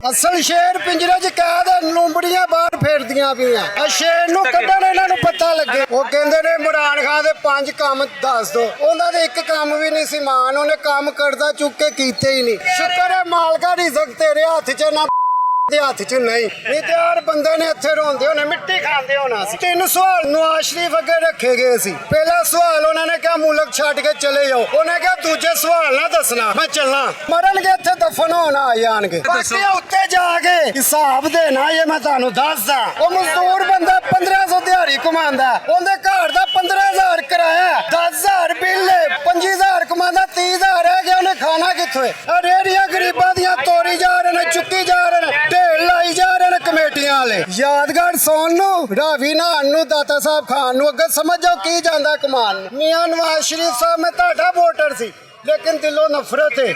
ਅਸਲ ਸ਼ੇਰ ਪਿੰਜਰੇ 'ਚ ਕੈਦ ਲੂੰਬੜੀਆਂ ਬਾਹਰ ਫੇਰਦੀਆਂ ਪਈਆਂ। ਸ਼ੇਰ ਨੂੰ ਕੱਢਣ ਇਹਨਾਂ ਨੂੰ ਪਤਾ ਲੱਗੇ। ਉਹ ਕਹਿੰਦੇ ਨੇ ਇਮਰਾਨ ਖਾਨ ਦੇ 5 ਕੰਮ ਦੱਸ ਦੋ, ਉਹਨਾਂ ਦੇ ਇੱਕ ਕੰਮ ਵੀ ਨਹੀਂ ਸੀ ਮਾਨ, ਉਹਨੇ ਕੰਮ ਕਰਦਾ ਚੁੱਕ ਕੇ ਕੀਤੇ ਹੀ ਨਹੀਂ। ਸ਼ੁਕਰ ਹੈ ਮਾਲਕਾ ਰਿਜ਼ਕ ਤੇਰੇ ਹੱਥ 'ਚ ਨਾ ਦੇ ਹੱਥ 'ਚ ਨਹੀਂ ਤੇ ਹਰ ਬੰਦੇ ਨੇ ਇੱਥੇ ਰੋਂਦੇ ਹੋਣੇ, ਮਿੱਟੀ ਖਾਂਦੇ ਹੋਣਾ ਸੀ। 3 ਸਵਾਲ ਨਵਾਜ਼ ਸ਼ਰੀਫ ਅੱਗੇ ਰੱਖੇ ਗਏ ਸੀ। ਪਹਿਲਾ ਸਵਾਲ ਉਹਨਾਂ ਨੇ ਕਿਹਾ ਮੁਲਕ ਛੱਡ ਕੇ ਚਲੇ ਜਾਓ, ਉਹਨੇ ਕਿਹਾ ਦੂਜੇ ਸਵਾਲ ਨਾ ਦੱਸਣਾ, ਮੈਂ ਚੱਲਾਂ। ਮਰਨਗੇ ਇੱਥੇ ਦਫਨ ਹੋਣਾ ਆ ਜਾਣਗੇ। ਬਾਕੀ ਉੱਤੇ ਜਾ ਕੇ ਹਿਸਾਬ ਦੇਣਾ ਇਹ ਮੈਂ ਤੁਹਾਨੂੰ ਦੱਸਦਾ। ਉਹ ਮਜ਼ਦੂਰ ਬੰਦਾ 1500 ਦਿਹਾੜੀ ਕਮਾਉਂਦਾ, ਉਹਦੇ ਘਰ ਦਾ 15000 ਕਿਰਾਇਆ, 10000 ਬਿੱਲ, 25000 ਕਮਾਉਂਦਾ, 30000 ਰਹਿ ਗਿਆ, ਉਹਨੇ ਖਾਣਾ ਕਿੱਥੋਂ? ਰੇੜੀਆਂ ਗਰੀਬਾਂ ਦੀਆਂ ਤੋੜੀ ਜਾ ਰਹੇ ਨੇ, ਚੁੱਕੀ ਜਾ ਰਹੇ ਨੇ, ਢੇਰ ਲਾਈ ਜਾ ਰਹੇ ਨੇ ਕਮੇਟੀਆਂ ਵਾਲੇ। ਯਾਦਗਾਰ ਸੌਣ ਨੂੰ, ਰਾਵੀ ਨਹਾਣ ਨੂੰ, ਦਾਤਾ ਸਾਹਿਬ ਖਾਨ ਨੂੰ, ਅੱਗੇ ਸਮਝ ਜਾਓ ਕੀ ਜਾਂਦਾ ਕਮਾਨ ਨੂੰ। ਮੀਆਂ ਨਵਾਜ਼ ਸ਼ਰੀਫ ਸਾਹਿਬ ਮੈਂ ਤੁਹਾਡਾ ਵੋਟਰ ਸੀ, ਲੇਕਿਨ ਦਿਲੋਂ ਨਫ਼ਰਤ ਹੈ,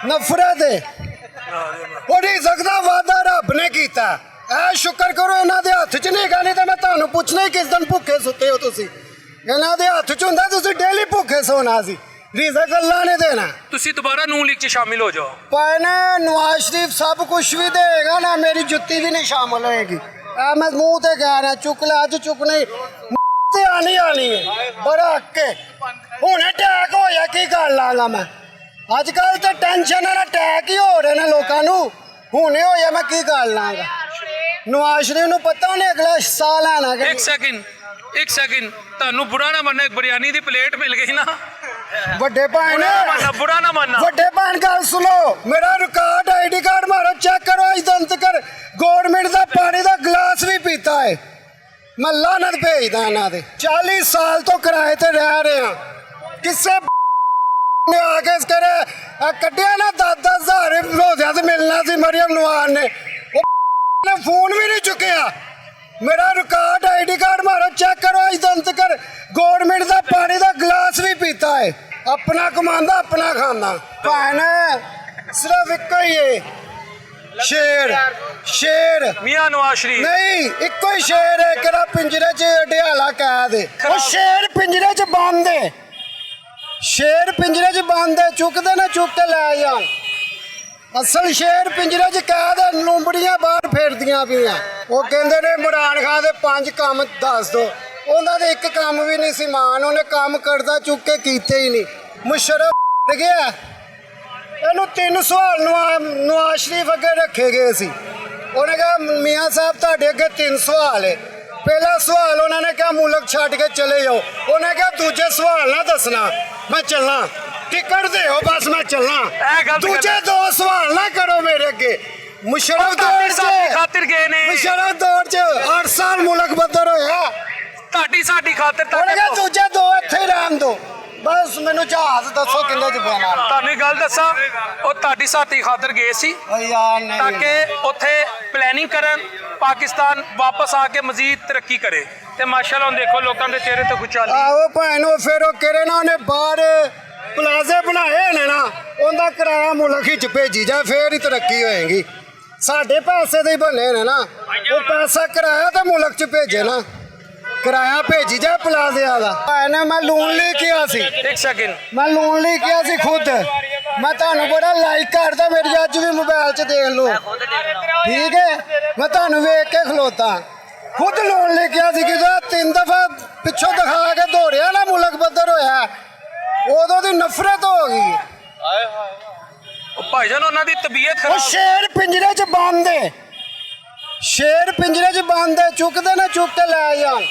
ਨਫ਼ਰਤ ਹੈ। ਉਹ ਰਿਜ਼ਕ ਦਾ ਵਾਅਦਾ ਰੱਬ ਨੇ ਕੀਤਾ, ਐ ਸ਼ੁਕਰ ਕਰੋ ਇਹਨਾਂ ਦੇ ਹੱਥ 'ਚ ਨਹੀਂ ਗਾ, ਨਹੀਂ ਤਾਂ ਮੈਂ ਤੁਹਾਨੂੰ ਪੁੱਛਣਾ ਹੀ ਕਿਸ ਦਿਨ ਭੁੱਖੇ ਸੁੱਤੇ ਹੋ ਤੁਸੀਂ। ਇਹਨਾਂ ਦੇ ਹੱਥ 'ਚ ਹੁੰਦਾ ਤੁਸੀਂ ਡੇਲੀ ਭੁੱਖੇ ਸੋਣਾ ਸੀ। ਰਿਜ਼ਕ ਅੱਲਾ ਨੇ ਦੇਣਾ। ਤੁਸੀਂ ਦੁਬਾਰਾ ਨੂਨ ਲੀਗ 'ਚ ਸ਼ਾਮਿਲ ਹੋ ਜਾਓ। ਪਰ ਨਵਾਜ਼ ਸ਼ਰੀਫ ਸਭ ਕੁਝ ਵੀ ਦੇਗਾ ਨਾ, ਮੇਰੀ ਜੁੱਤੀ ਵੀ ਨਹੀਂ ਸ਼ਾਮਲ ਹੋਏਗੀ। ਆ ਮੈਂ ਮੂੰਹ ਤੇ ਕਹਿ ਰਿਹਾ, ਚੁੱਕ ਲੈ, ਅੱਜ ਚੁੱਕਣੀ ਤੇ ਆਣੀ ਹੈ। ਬੜਾ ਹੱਕੇ ਹੁਣ ਅਟੈਕ ਹੋਇਆ, ਕੀ ਕਰ ਲਾਂਗਾ ਮੈਂ? ਅੱਜ ਕੱਲ ਤੇ ਟੈਨਸ਼ਨ ਹੈ, ਅਟੈਕ ਹੀ ਹੋ ਰਹੇ ਨੇ ਲੋਕਾਂ ਨੂੰ। ਹੁਣੇ ਹੋਇਆ, ਮੈਂ ਕੀ ਕਰ ਲਾਂਗਾ? ਨਵਾਜ਼ ਸ਼ਰੀਫ ਨੂੰ ਪਤਾ ਉਹਨੇ ਅਗਲਾ ਸਾਲ ਆਣਾ। ਇੱਕ ਸੈਕਿੰਡ ਤੁਹਾਨੂੰ ਬੁਰਾ ਨਾ ਮੰਨਣਾ, ਇੱਕ ਬਿਰਿਆਨੀ ਦੀ ਪਲੇਟ ਮਿਲ ਗਈ ਨਾ, ਵੱਡੇ ਭੈਣ ਬੁਰਾ ਨਾ ਮੰਨਣਾ। ਵੱਡੇ ਭੈਣ ਗੱਲ ਸੁਣੋ, ਮੇਰਾ ਰਿਕਾਰਡ ਆਈਡੀ ਕਾਰਡ ਮਾਰੋ, ਚੈੱਕ ਕਰੋ। ਅੱਜ ਦਿਨ ਤੱਕ ਗੌਰਮੈਂਟ ਦਾ ਪਾਣੀ ਦਾ ਗਲਾਸ ਵੀ ਪੀਤਾ ਹੈ। ਮੈਂ ਲਾਨਤ ਭੇਜਦਾ ਇਹਨਾਂ ਦੇ। 40 ਸਾਲ ਤੋਂ ਕਿਰਾਏ ਤੇ ਰਹਿ ਰਹੇ ਹਾਂ। ਕਿਸੇ ਨੇ ਆ ਕੇ ਕਰੇ ਕੱਢਿਆ ਨਾ 10,000 ਰੋਜ਼ਿਆਂ ਤੇ ਮਿਲਣਾ ਸੀ ਮਰੀਮ ਨਵਾਜ਼ ਨੇ, ਉਹ ਫੋਨ ਵੀ ਨਹੀਂ ਚੁੱਕਿਆ। ਮੇਰਾ ਰਿਕਾਰਡ ਆਈਡੀ ਕਾਰਡ ਮਾਰੋ, ਚੈੱਕ ਕਰੋ। ਅੱਜ ਦਿਨ ਤੱਕ ਗੌਰਮੈਂਟ ਦਾ ਪਾਣੀ ਦਾ ਗਲਾਸ ਵੀ ਪੀਤਾ ਹੈ। ਆਪਣਾ ਕਮਾਉਂਦਾ, ਆਪਣਾ ਖਾਂਦਾ। ਭੈਣ ਸਿਰਫ ਇੱਕੋ ਹੀ ਹੈ, ਸ਼ੇਰ। ਸ਼ੇਰ ਮੀਆਂ ਨਵਾਜ਼ ਸ਼ਰੀਫ ਨਹੀਂ, ਇੱਕੋ ਹੀ ਸ਼ੇਰ ਹੈ, ਕਿਹੜਾ ਪਿੰਜਰੇ 'ਚ ਅਡਿਆਲਾ ਕੈਦ ਹੈ। ਉਹ ਸ਼ੇਰ ਪਿੰਜਰੇ 'ਚ ਬੰਦ ਹੈ, ਸ਼ੇਰ ਪਿੰਜਰੇ 'ਚ ਬੰਦ ਹੈ। ਚੁੱਕਦੇ ਨਾ, ਚੁੱਕ ਕੇ ਲੈ ਜਾਣ। ਅਸਲ ਸ਼ੇਰ ਪਿੰਜਰੇ 'ਚ ਕੈਦ ਲੂੰਬੜੀਆਂ ਬਾਹਰ ਫੇਰਦੀਆਂ ਪਈਆਂ। ਉਹ ਕਹਿੰਦੇ ਨੇ ਇਮਰਾਨ ਖਾਨ ਦੇ 5 ਕੰਮ ਦੱਸ ਦੋ, ਉਹਨਾਂ ਦੇ ਇੱਕ ਕੰਮ ਵੀ ਨਹੀਂ ਸੀ ਮਾਨ, ਉਹਨੇ ਕੰਮ ਕਰਦਾ ਚੁੱਕ ਕੇ ਕੀਤੇ ਹੀ ਨਹੀਂ। ਮੁਸ਼ਰਫ ਗਿਆ। ਇਹਨੂੰ 3 ਸਵਾਲ ਨਵਾਜ਼ ਸ਼ਰੀਫ ਅੱਗੇ ਰੱਖੇ ਗਏ ਸੀ। ਉਹਨੇ ਕਿਹਾ ਮੀਆਂ ਸਾਹਿਬ ਤੁਹਾਡੇ ਅੱਗੇ 3 ਸਵਾਲ ਹੈ। ਪਹਿਲਾ ਸਵਾਲ ਉਹਨਾਂ ਨੇ ਕਿਹਾ ਮੁਲਕ ਛੱਡ ਕੇ ਚਲੇ ਜਾਓ, ਉਹਨੇ ਕਿਹਾ ਦੂਜੇ ਸਵਾਲ ਨਾ ਦੱਸਣਾ, ਮੈਂ ਚੱਲਾਂ। ਟਿਕਟ ਦਿਓ ਬਸ, ਮੈਂ ਚੱਲਾਂ। ਦੂਜੇ 2 ਸਵਾਲ ਨਾ ਕਰੋ ਮੇਰੇ ਅੱਗੇ। ਮੁਸ਼ਰਫ ਦੌੜ 'ਚ ਖਾਤਰ ਗਏ ਨੇ, ਮੁਸ਼ਰਫ ਦੌੜ 'ਚ 8 ਸਾਲ ਮੁਲਕ ਬਦਰ ਹੋਇਆ। ਤੁਹਾਡੀ ਸਾਡੀ ਖਾਤਰ। ਉਹਨੇ ਕਿਹਾ ਦੂਜੇ 2 ਇੱਥੇ ਹੀ ਰਹਿਣ ਦਿਓ, ਬਸ ਮੈਨੂੰ ਜਹਾਜ਼ ਦੱਸੋ ਕਿੰਨੇ 'ਚ ਪੈਣਾ। ਤੁਹਾਨੂੰ ਗੱਲ ਦੱਸਾਂ, ਉਹ ਤੁਹਾਡੀ ਸਾਥੀ ਖਾਤਰ ਗਏ ਸੀ ਤਾਂ ਕਿ ਉੱਥੇ ਪਲੈਨਿੰਗ ਕਰਨ, ਪਾਕਿਸਤਾਨ ਵਾਪਸ ਆ ਕੇ ਮਜ਼ੀਦ ਤਰੱਕੀ ਕਰੇ। ਤੇ ਮਾਸ਼ਾਅੱਲਾ ਹੁਣ ਦੇਖੋ ਲੋਕਾਂ ਦੇ ਚਿਹਰੇ ਤੇ ਖੁਸ਼ਹਾਲੀ। ਆਹੋ ਭੈਣੋ, ਫਿਰ ਉਹ ਕਿਹੜੇ ਨਾ ਉਹਨੇ ਬਾਹਰ ਪਲਾਜ਼ੇ ਬਣਾਏ ਨੇ ਨਾ, ਉਹਦਾ ਕਿਰਾਇਆ ਮੁਲਕ ਵਿੱਚ ਭੇਜੀ ਜਾ, ਫੇਰ ਹੀ ਤਰੱਕੀ ਹੋਏਗੀ। ਸਾਡੇ ਪੈਸੇ ਦੇ ਹੀ ਬਣੇ ਨੇ ਨਾ, ਉਹ ਪੈਸਾ ਕਿਰਾਇਆ ਤੇ ਮੁਲਕ 'ਚ ਭੇਜੇ ਨਾ, ਕਿਰਾਇਆ ਭੇਜੀ ਜਾ ਪਲਾਜ਼ਿਆਂ ਦਾ। ਭੈਣ ਮੈਂ ਲੋਨ ਲਈ ਕਿਹਾ ਸੀ, ਇੱਕ ਸੈਕਿੰਡ, ਮੈਂ ਲੋਨ ਲਈ ਕਿਹਾ ਸੀ ਖੁਦ। ਮੈਂ ਤੁਹਾਨੂੰ ਬੜਾ ਲਾਈਕ ਕਰਦਾ, ਮੇਰੀ ਅੱਜ ਵੀ ਮੋਬਾਈਲ 'ਚ ਦੇਖ ਲਓ, ਠੀਕ ਹੈ? ਮੈਂ ਤੁਹਾਨੂੰ ਵੇਖ ਕੇ ਖਲੋਤਾ, ਖੁਦ ਲੋਨ ਲੈ ਕੇ ਸੀ। ਕਿ 3 ਦਫਾ ਪਿੱਛੋਂ ਦਿਖਾ ਕੇ ਦੌੜਿਆ ਨਾ, ਮੁਲਕ ਬਦਰ ਹੋਇਆ, ਉਦੋਂ ਦੀ ਨਫ਼ਰਤ ਹੋ ਗਈ। ਭਾਈਜਾਨ ਉਹਨਾਂ ਦੀ ਤਬੀਅਤ ਉਹ ਖਰਾਬ। ਸ਼ੇਰ ਪਿੰਜਰੇ 'ਚ ਬੰਦ ਹੈ, ਸ਼ੇਰ ਪਿੰਜਰੇ 'ਚ ਬੰਦ ਹੈ। ਚੁੱਕਦੇ ਨਾ, ਚੁੱਕ ਕੇ ਲੈ ਜਾਣ।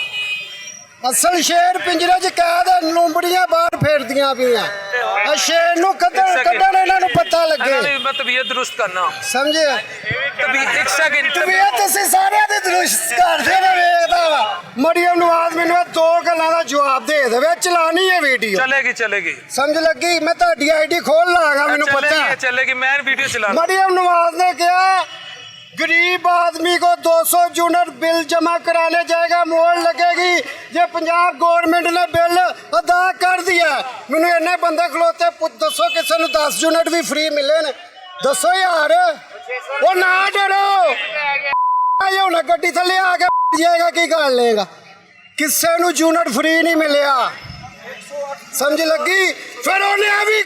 ਅਸਲ ਸ਼ੇਰ ਪਿੰਜਰੇ 'ਚ ਕੈਦ ਲੂੰਬੜੀਆਂ ਬਾਹਰ ਫੇਰਦੀਆਂ ਪਈਆਂ। ਸ਼ੇਰ ਨੂੰ ਕੱਢਣ ਇਹਨਾਂ ਨੂੰ ਪਤਾ ਲੱਗੇ। ਮੈਂ ਤਬੀਅਤ ਦਰੁਸਤ ਕਰਨਾ, ਸਮਝੇ? ਇੱਕ ਸੈਕਿੰਡ, ਤਬੀਅਤ ਤੁਸੀਂ ਸਾਰਿਆਂ ਦੀ ਦਰੁਸਤ ਕਰਦੇ ਨੇ। ਵੇਖਦਾ ਵਾ ਮਰੀਮ ਨਵਾਜ਼ ਮੈਨੂੰ 2 ਗੱਲਾਂ ਦਾ ਜਵਾਬ ਦੇ ਦੇਵੇ, ਚਲਾਣੀ ਹੈ ਵੀਡੀਓ। ਚਲੇਗੀ ਸਮਝ ਲੱਗੀ? ਮੈਂ ਤੁਹਾਡੀ ਆਈਡੀ ਖੋਲ ਲਾਂਗਾ, ਮੈਨੂੰ ਪਤਾ चलेगी। मैं वीडियो चला। मरियम नवाज ने कहा गरीब आदमी को 200 यूनिट बिल जमा कराने जाएगा, मोहर लगेगी। ये पंजाब गवर्नमेंट ने बिल अदा कर दिया। मैंने इन्ने बंदे खलोते दसो किसी ने 10 यूनिट भी फ्री मिले ने, दसो यार। वो ना डरो, होना गड्डी थले आके जाएगा, की कर लेगा? किसी ने यूनिट फ्री नहीं मिले, समझ लगी? फिर उन्हें भी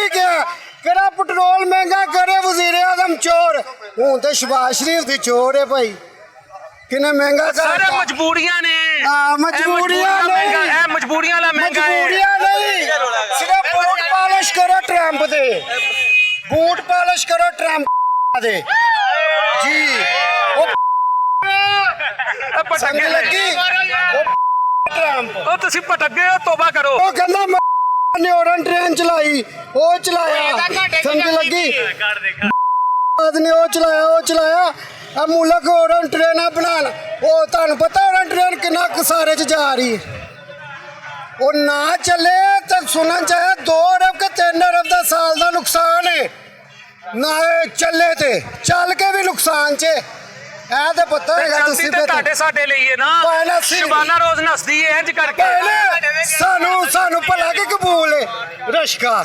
किया ਕਿਹੜਾ ਪੈਟਰੋਲ ਮਹਿੰਗਾ ਕਰੇ ਵਜ਼ੀਰ ਆਜ਼ਮ ਚੋਰ, ਹੁਣ ਤੇ ਸ਼ਬਾਜ਼ ਸ਼ਰੀਫ ਦੀ ਚੋਰ ਹੈ ਭਾਈ। ਕਿੰਨਾ ਮਹਿੰਗਾ ਸਾਰੇ ਕਰਤਾ। ਮਜਬੂਰੀਆਂ ਨੇ। ਮਜਬੂਰੀਆਂ ਮਹਿੰਗਾ, ਨਹੀਂ, ਇਹ ਮਜਬੂਰੀਆਂ ਦਾ ਮਹਿੰਗਾ ਹੈ। ਮਜਬੂਰੀਆਂ ਨਹੀਂ, ਸਿਰਫ ਬੂਟ ਪਾਲਿਸ਼ ਕਰੋ ਟਰੰਪ ਦੇ, ਬੂਟ ਪਾਲਿਸ਼ ਕਰੋ ਟਰੰਪ ਦੇ ਜੀ। ਉਹ ਸਮਝ ਲੱਗੀ, ਉਹ ਟਰੰਪ, ਉਹ ਤੁਸੀਂ ਭਟਕ ਗਏ ਹੋ, ਤੋਬਾ ਕਰੋ। ਉਹ ਕਹਿੰਦਾ ਨਿਓਰਨ ਟ੍ਰੇਨ ਚਲਾਈ, ਉਹ ਚਲਾਇਆ, ਸਮਝ ਲੱਗੀ, ਆਦਮੀ ਉਹ ਚਲਾਇਆ ਆ ਮੁਲਕ ਹੋਰਨ ਟ੍ਰੇਨਾਂ ਬਣਾਉਣ। ਉਹ ਤੁਹਾਨੂੰ ਪਤਾ ਹੋਰਨ ਟ੍ਰੇਨ ਕਿੰਨਾ ਕਸਾਰੇ ਚ ਜਾ ਰਹੀ, ਉਹ ਨਾ ਚੱਲੇ ਤਾਂ ਸੁਣਨ ਚ ਆਇਆ 2 ਅਰਬ ਕੇ 3 ਅਰਬ ਦਾ ਸਾਲ ਦਾ ਨੁਕਸਾਨ ਹੈ, ਨਾ ਇਹ ਚੱਲੇ ਤੇ ਚੱਲ ਕੇ ਵੀ ਨੁਕਸਾਨ ਚ। ਇਹ ਤਾਂ ਪਤਾ ਹੈਗਾ ਜਲਦੀ ਤੁਸੀਂ ਤੇ ਤੁਹਾਡੇ ਸਾਡੇ ਲਈ ਹੈ ਨਾ। ਪਹਿਲਾਂ ਸੀ। ਸ਼ਬਾਨਾ ਰੋਜ਼ ਨਸਦੀ ਹੈ ਇੰਜ ਕਰਕੇ। ਸਾਨੂੰ ਭਲਾ ਕੀ ਕਬੂਲ ਹੈ ਰਸ਼ਕਾ।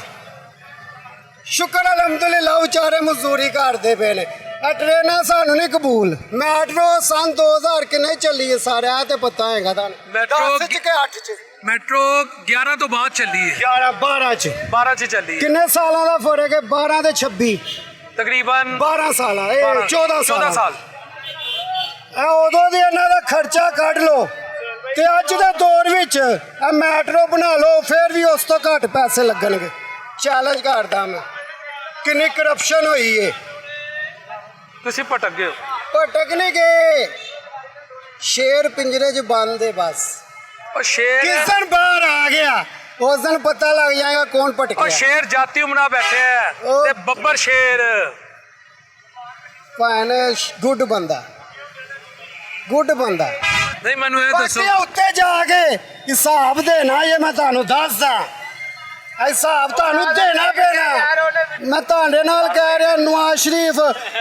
ਸ਼ੁਕਰ ਅਲਹਮਦੁਲਿਲਾ ਵਿਚਾਰੇ ਮਜ਼ਦੂਰੀ ਕਰਦੇ ਪਏ ਨੇ। ਇਹ ਟ੍ਰੇਨਾਂ ਸਾਨੂੰ ਨਹੀਂ ਕਬੂਲ। ਮੈਟਰੋ ਸਨ 2000 ਕਿੰਨੇ ਚੱਲੀ ਹੈ ਸਾਰੇ, ਇਹ ਤੇ ਪਤਾ ਹੈਗਾ ਤੁਹਾਨੂੰ। ਮੈਟਰੋ 10 ਚ ਕਿ 8 ਚ? ਮੈਟਰੋ 11 ਤੋਂ ਬਾਅਦ ਚੱਲੀ ਹੈ। 11 12 ਚ 12 ਚ ਚੱਲੀ ਹੈ। ਕਿੰਨੇ ਸਾਲਾਂ ਦਾ ਫਰਕ ਹੈ? 12 ਤੇ 26 ਤਕਰੀਬਨ 12 ਸਾਲਾਂ, ਇਹ 14 ਸਾਲ। ਇਹ ਉਦੋਂ ਦੀ ਇਹਨਾਂ ਦਾ ਖਰਚਾ ਕੱਢ ਲਓ ਤੇ ਅੱਜ ਦੇ ਦੌਰ ਵਿੱਚ ਇਹ ਮੈਟਰੋ ਬਣਾ ਲਓ, ਫਿਰ ਵੀ ਉਸ ਤੋਂ ਘੱਟ ਪੈਸੇ ਲੱਗਣਗੇ। ਚੈਲੰਜ ਕਰਦਾ ਮੈਂ। ਕਿੰਨੀ ਕਰਪਸ਼ਨ ਹੋਈ ਏ। ਤੁਸੀਂ ਭਟਕ ਗਏ ਹੋ। ਭਟਕ ਨਹੀਂ ਗਏ, ਸ਼ੇਰ ਪਿੰਜਰੇ 'ਚ ਬੰਦ ਏ ਬਸ। ਉਹ ਸ਼ੇਰ, ਕਿਸ ਦਿਨ ਬਾਹਰ ਆ ਗਿਆ ਉਸ ਦਿਨ ਪਤਾ ਲੱਗ ਜਾਏਗਾ ਕੌਣ ਉਹ ਭਟਕਿਆ। ਸ਼ੇਰ ਜਾਤੀ ਉਮਰਾ ਬੈਠੇ ਹੈ ਤੇ ਬੱਬਰ ਸ਼ੇਰ ਭਾਣ ਗੁੱਡ ਬੰਦਾ, ਗੁੱਡ ਬੰਦਾ। ਨਹੀਂ ਮੈਨੂੰ ਇਹ ਦੱਸੋ, ਬਾਕੀ ਉੱਤੇ ਜਾ ਕੇ ਹਿਸਾਬ ਦੇਣਾ, ਇਹ ਮੈਂ ਤੁਹਾਨੂੰ ਦੱਸਦਾ, ਹਿਸਾਬ ਤੁਹਾਨੂੰ ਦੇਣਾ ਪੈਣਾ। ਮੈਂ ਤੁਹਾਡੇ ਨਾਲ ਕਹਿ ਰਿਹਾ, ਨਵਾਜ਼ ਸ਼ਰੀਫ,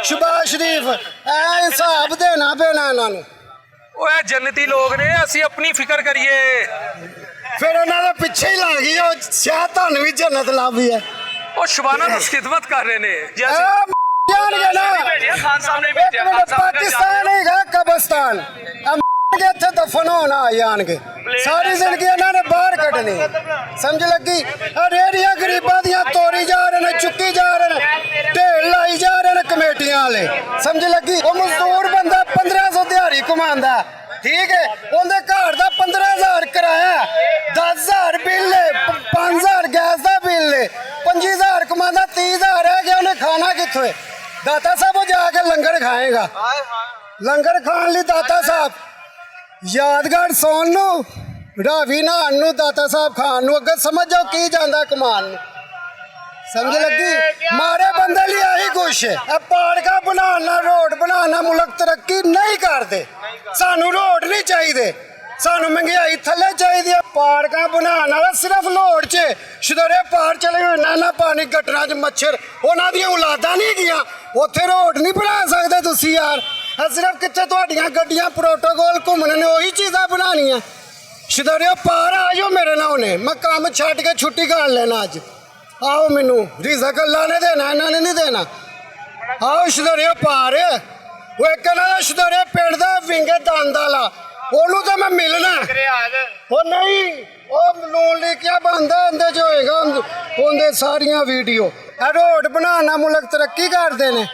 ਸ਼ਬਾਜ਼ ਸ਼ਰੀਫ, ਇਹ ਹਿਸਾਬ ਦੇਣਾ ਪੈਣਾ ਇਹਨਾਂ ਨੂੰ। ਉਹ ਇਹ ਜੰਨਤੀ ਲੋਕ ਨੇ, ਅਸੀਂ ਆਪਣੀ ਫਿਕਰ ਕਰੀਏ। ਫਿਰ ਉਹਨਾਂ ਦੇ ਪਿੱਛੇ ਹੀ ਲੱਗ ਗਈ, ਉਹ ਸ਼ਾਇਦ ਤੁਹਾਨੂੰ ਵੀ ਜੰਨਤ ਲੱਭੀ ਹੈ। ਉਹ ਸ਼ਬਾਨਾ ਦੀ ਖਿਦਮਤ ਕਰ ਰਹੇ ਨੇ। ਜੇ ਅਸੀਂ ਜਾਣਗੇ ਨਾ, ਖਾਨ ਸਾਹਿਬ ਨੇ ਇੱਕ ਮਿੰਟ, ਪਾਕਿਸਤਾਨ ਹੈਗਾ ਕਬਰਸਤਾਨ, ਕੇ ਇੱਥੇ ਦਫਨ ਹੋਣਾ ਆ ਜਾਣਗੇ। ਸਾਰੀ ਜ਼ਿੰਦਗੀ ਇਹਨਾਂ ਨੇ ਬਾਹਰ ਕੱਢਣੀ, ਸਮਝ ਲੱਗੀ। ਰੇੜੀਆਂ ਗਰੀਬਾਂ ਦੀਆਂ ਤੋੜੀ ਜਾ ਰਹੇ ਨੇ, ਚੁੱਕੀ ਜਾ ਰਹੇ ਨੇ, ਢੇਰ ਲਾਈ ਜਾ ਰਹੇ ਨੇ ਕਮੇਟੀਆਂ ਵਾਲੇ, ਸਮਝ ਲੱਗੀ। ਉਹ ਮਜ਼ਦੂਰ ਬੰਦਾ 1500 ਦਿਹਾੜੀ ਕਮਾਉਂਦਾ, ਠੀਕ ਹੈ, ਉਹਦੇ ਘਰ ਦਾ 15000 ਕਿਰਾਇਆ, 10000 ਬਿੱਲ ਹੈ, 5000 ਗੈਸ ਦਾ ਬਿੱਲ ਹੈ, 25000 ਕਮਾਉਂਦਾ, 30000 ਰਹਿ ਗਿਆ, ਉਹਨੇ ਖਾਣਾ ਕਿੱਥੋਂ ਹੈ? ਦਾਤਾ ਸਾਹਿਬ ਉਹ ਜਾ ਕੇ ਲੰਗਰ ਖਾਏਗਾ। ਲੰਗਰ ਖਾਣ ਲਈ ਦਾਤਾ ਸਾਹਿਬ, ਯਾਦਗਾਰ ਸੌਣ ਨੂੰ, ਰਾਵੀ ਨਹਾਉਣ ਨੂੰ, ਦਾਤਾ ਸਾਹਿਬ ਖਾਣ ਨੂੰ, ਅੱਗੇ ਸਮਝ ਜਾਓ ਕੀ ਜਾਂਦਾ ਕਮਾਨ ਨੂੰ, ਸਮਝ ਲੱਗੀ। ਮਾਰੇ ਬੰਦੇ ਲਈ ਆਹੀ ਕੁਛ ਹੈ। ਇਹ ਪਾਰਕਾਂ ਬਣਾਉਣਾ, ਰੋਡ ਬਣਾਉਣਾ, ਮੁਲਕ ਤਰੱਕੀ ਨਹੀਂ ਕਰਦੇ। ਸਾਨੂੰ ਰੋਡ ਨਹੀਂ ਚਾਹੀਦੇ, ਸਾਨੂੰ ਮਹਿੰਗਾਈ ਥੱਲੇ ਚਾਹੀਦੀ ਹੈ। ਪਾਰਕਾਂ ਬਣਾਉਣ ਵਾਲਾ ਸਿਰਫ ਲੋੜ 'ਚ ਸ਼ਦਰੇ ਪਾਰ ਚਲੇ ਹੋਏ, ਨਾਨਾ ਪਾਣੀ ਗਟਰਾਂ 'ਚ ਮੱਛਰ, ਉਹਨਾਂ ਦੀਆਂ ਔਲਾਦਾਂ ਨਹੀਂ ਗਈਆਂ, ਉੱਥੇ ਰੋਡ ਨਹੀਂ ਬਣਾ ਸਕਦੇ ਤੁਸੀਂ ਯਾਰ। ਸਿਰਫ ਕਿੱਥੇ ਤੁਹਾਡੀਆਂ ਗੱਡੀਆਂ ਪ੍ਰੋਟੋਕੋਲ ਘੁੰਮਣ ਨੇ, ਉਹੀ ਚੀਜ਼ਾਂ ਬਣਾਉਣੀਆਂ। ਸ਼ਦਰੇ ਪਾਰ ਆ ਜਾਓ ਮੇਰੇ ਨਾਲ, ਉਹਨੇ ਮੈਂ ਕੰਮ ਛੱਡ ਕੇ ਛੁੱਟੀ ਕਰ ਲੈਣਾ ਅੱਜ। ਆਓ, ਮੈਨੂੰ ਰਿਜ਼ਕ ਅੱਲਾ ਨੇ ਦੇਣਾ, ਇਹਨਾਂ ਨੇ ਨਹੀਂ ਦੇਣਾ। ਆਓ ਸ਼ਦਰੇ ਪਾਰ। ਉਹ ਇੱਕ ਇਹਨਾਂ ਦਾ ਸ਼ਦਰੇ ਪਿੰਡ ਦਾ ਵਿੰਗੇ ਦੰਦ ਵਾਲਾ, ਉਹਨੂੰ ਤਾਂ ਮੈਂ ਮਿਲਣਾ। ਉਹ ਨਹੀਂ, ਉਹ ਲੋਨ ਲੈ ਕੇ ਬੰਦਾ ਇਹਦੇ 'ਚ ਹੋਏਗਾ, ਉਹਦੇ ਸਾਰੀਆਂ ਵੀਡੀਓ। ਇਹ ਰੋਡ ਬਣਾਉਣਾ, ਮੁਲਕ ਤਰੱਕੀ ਕਰਦੇ ਨੇ।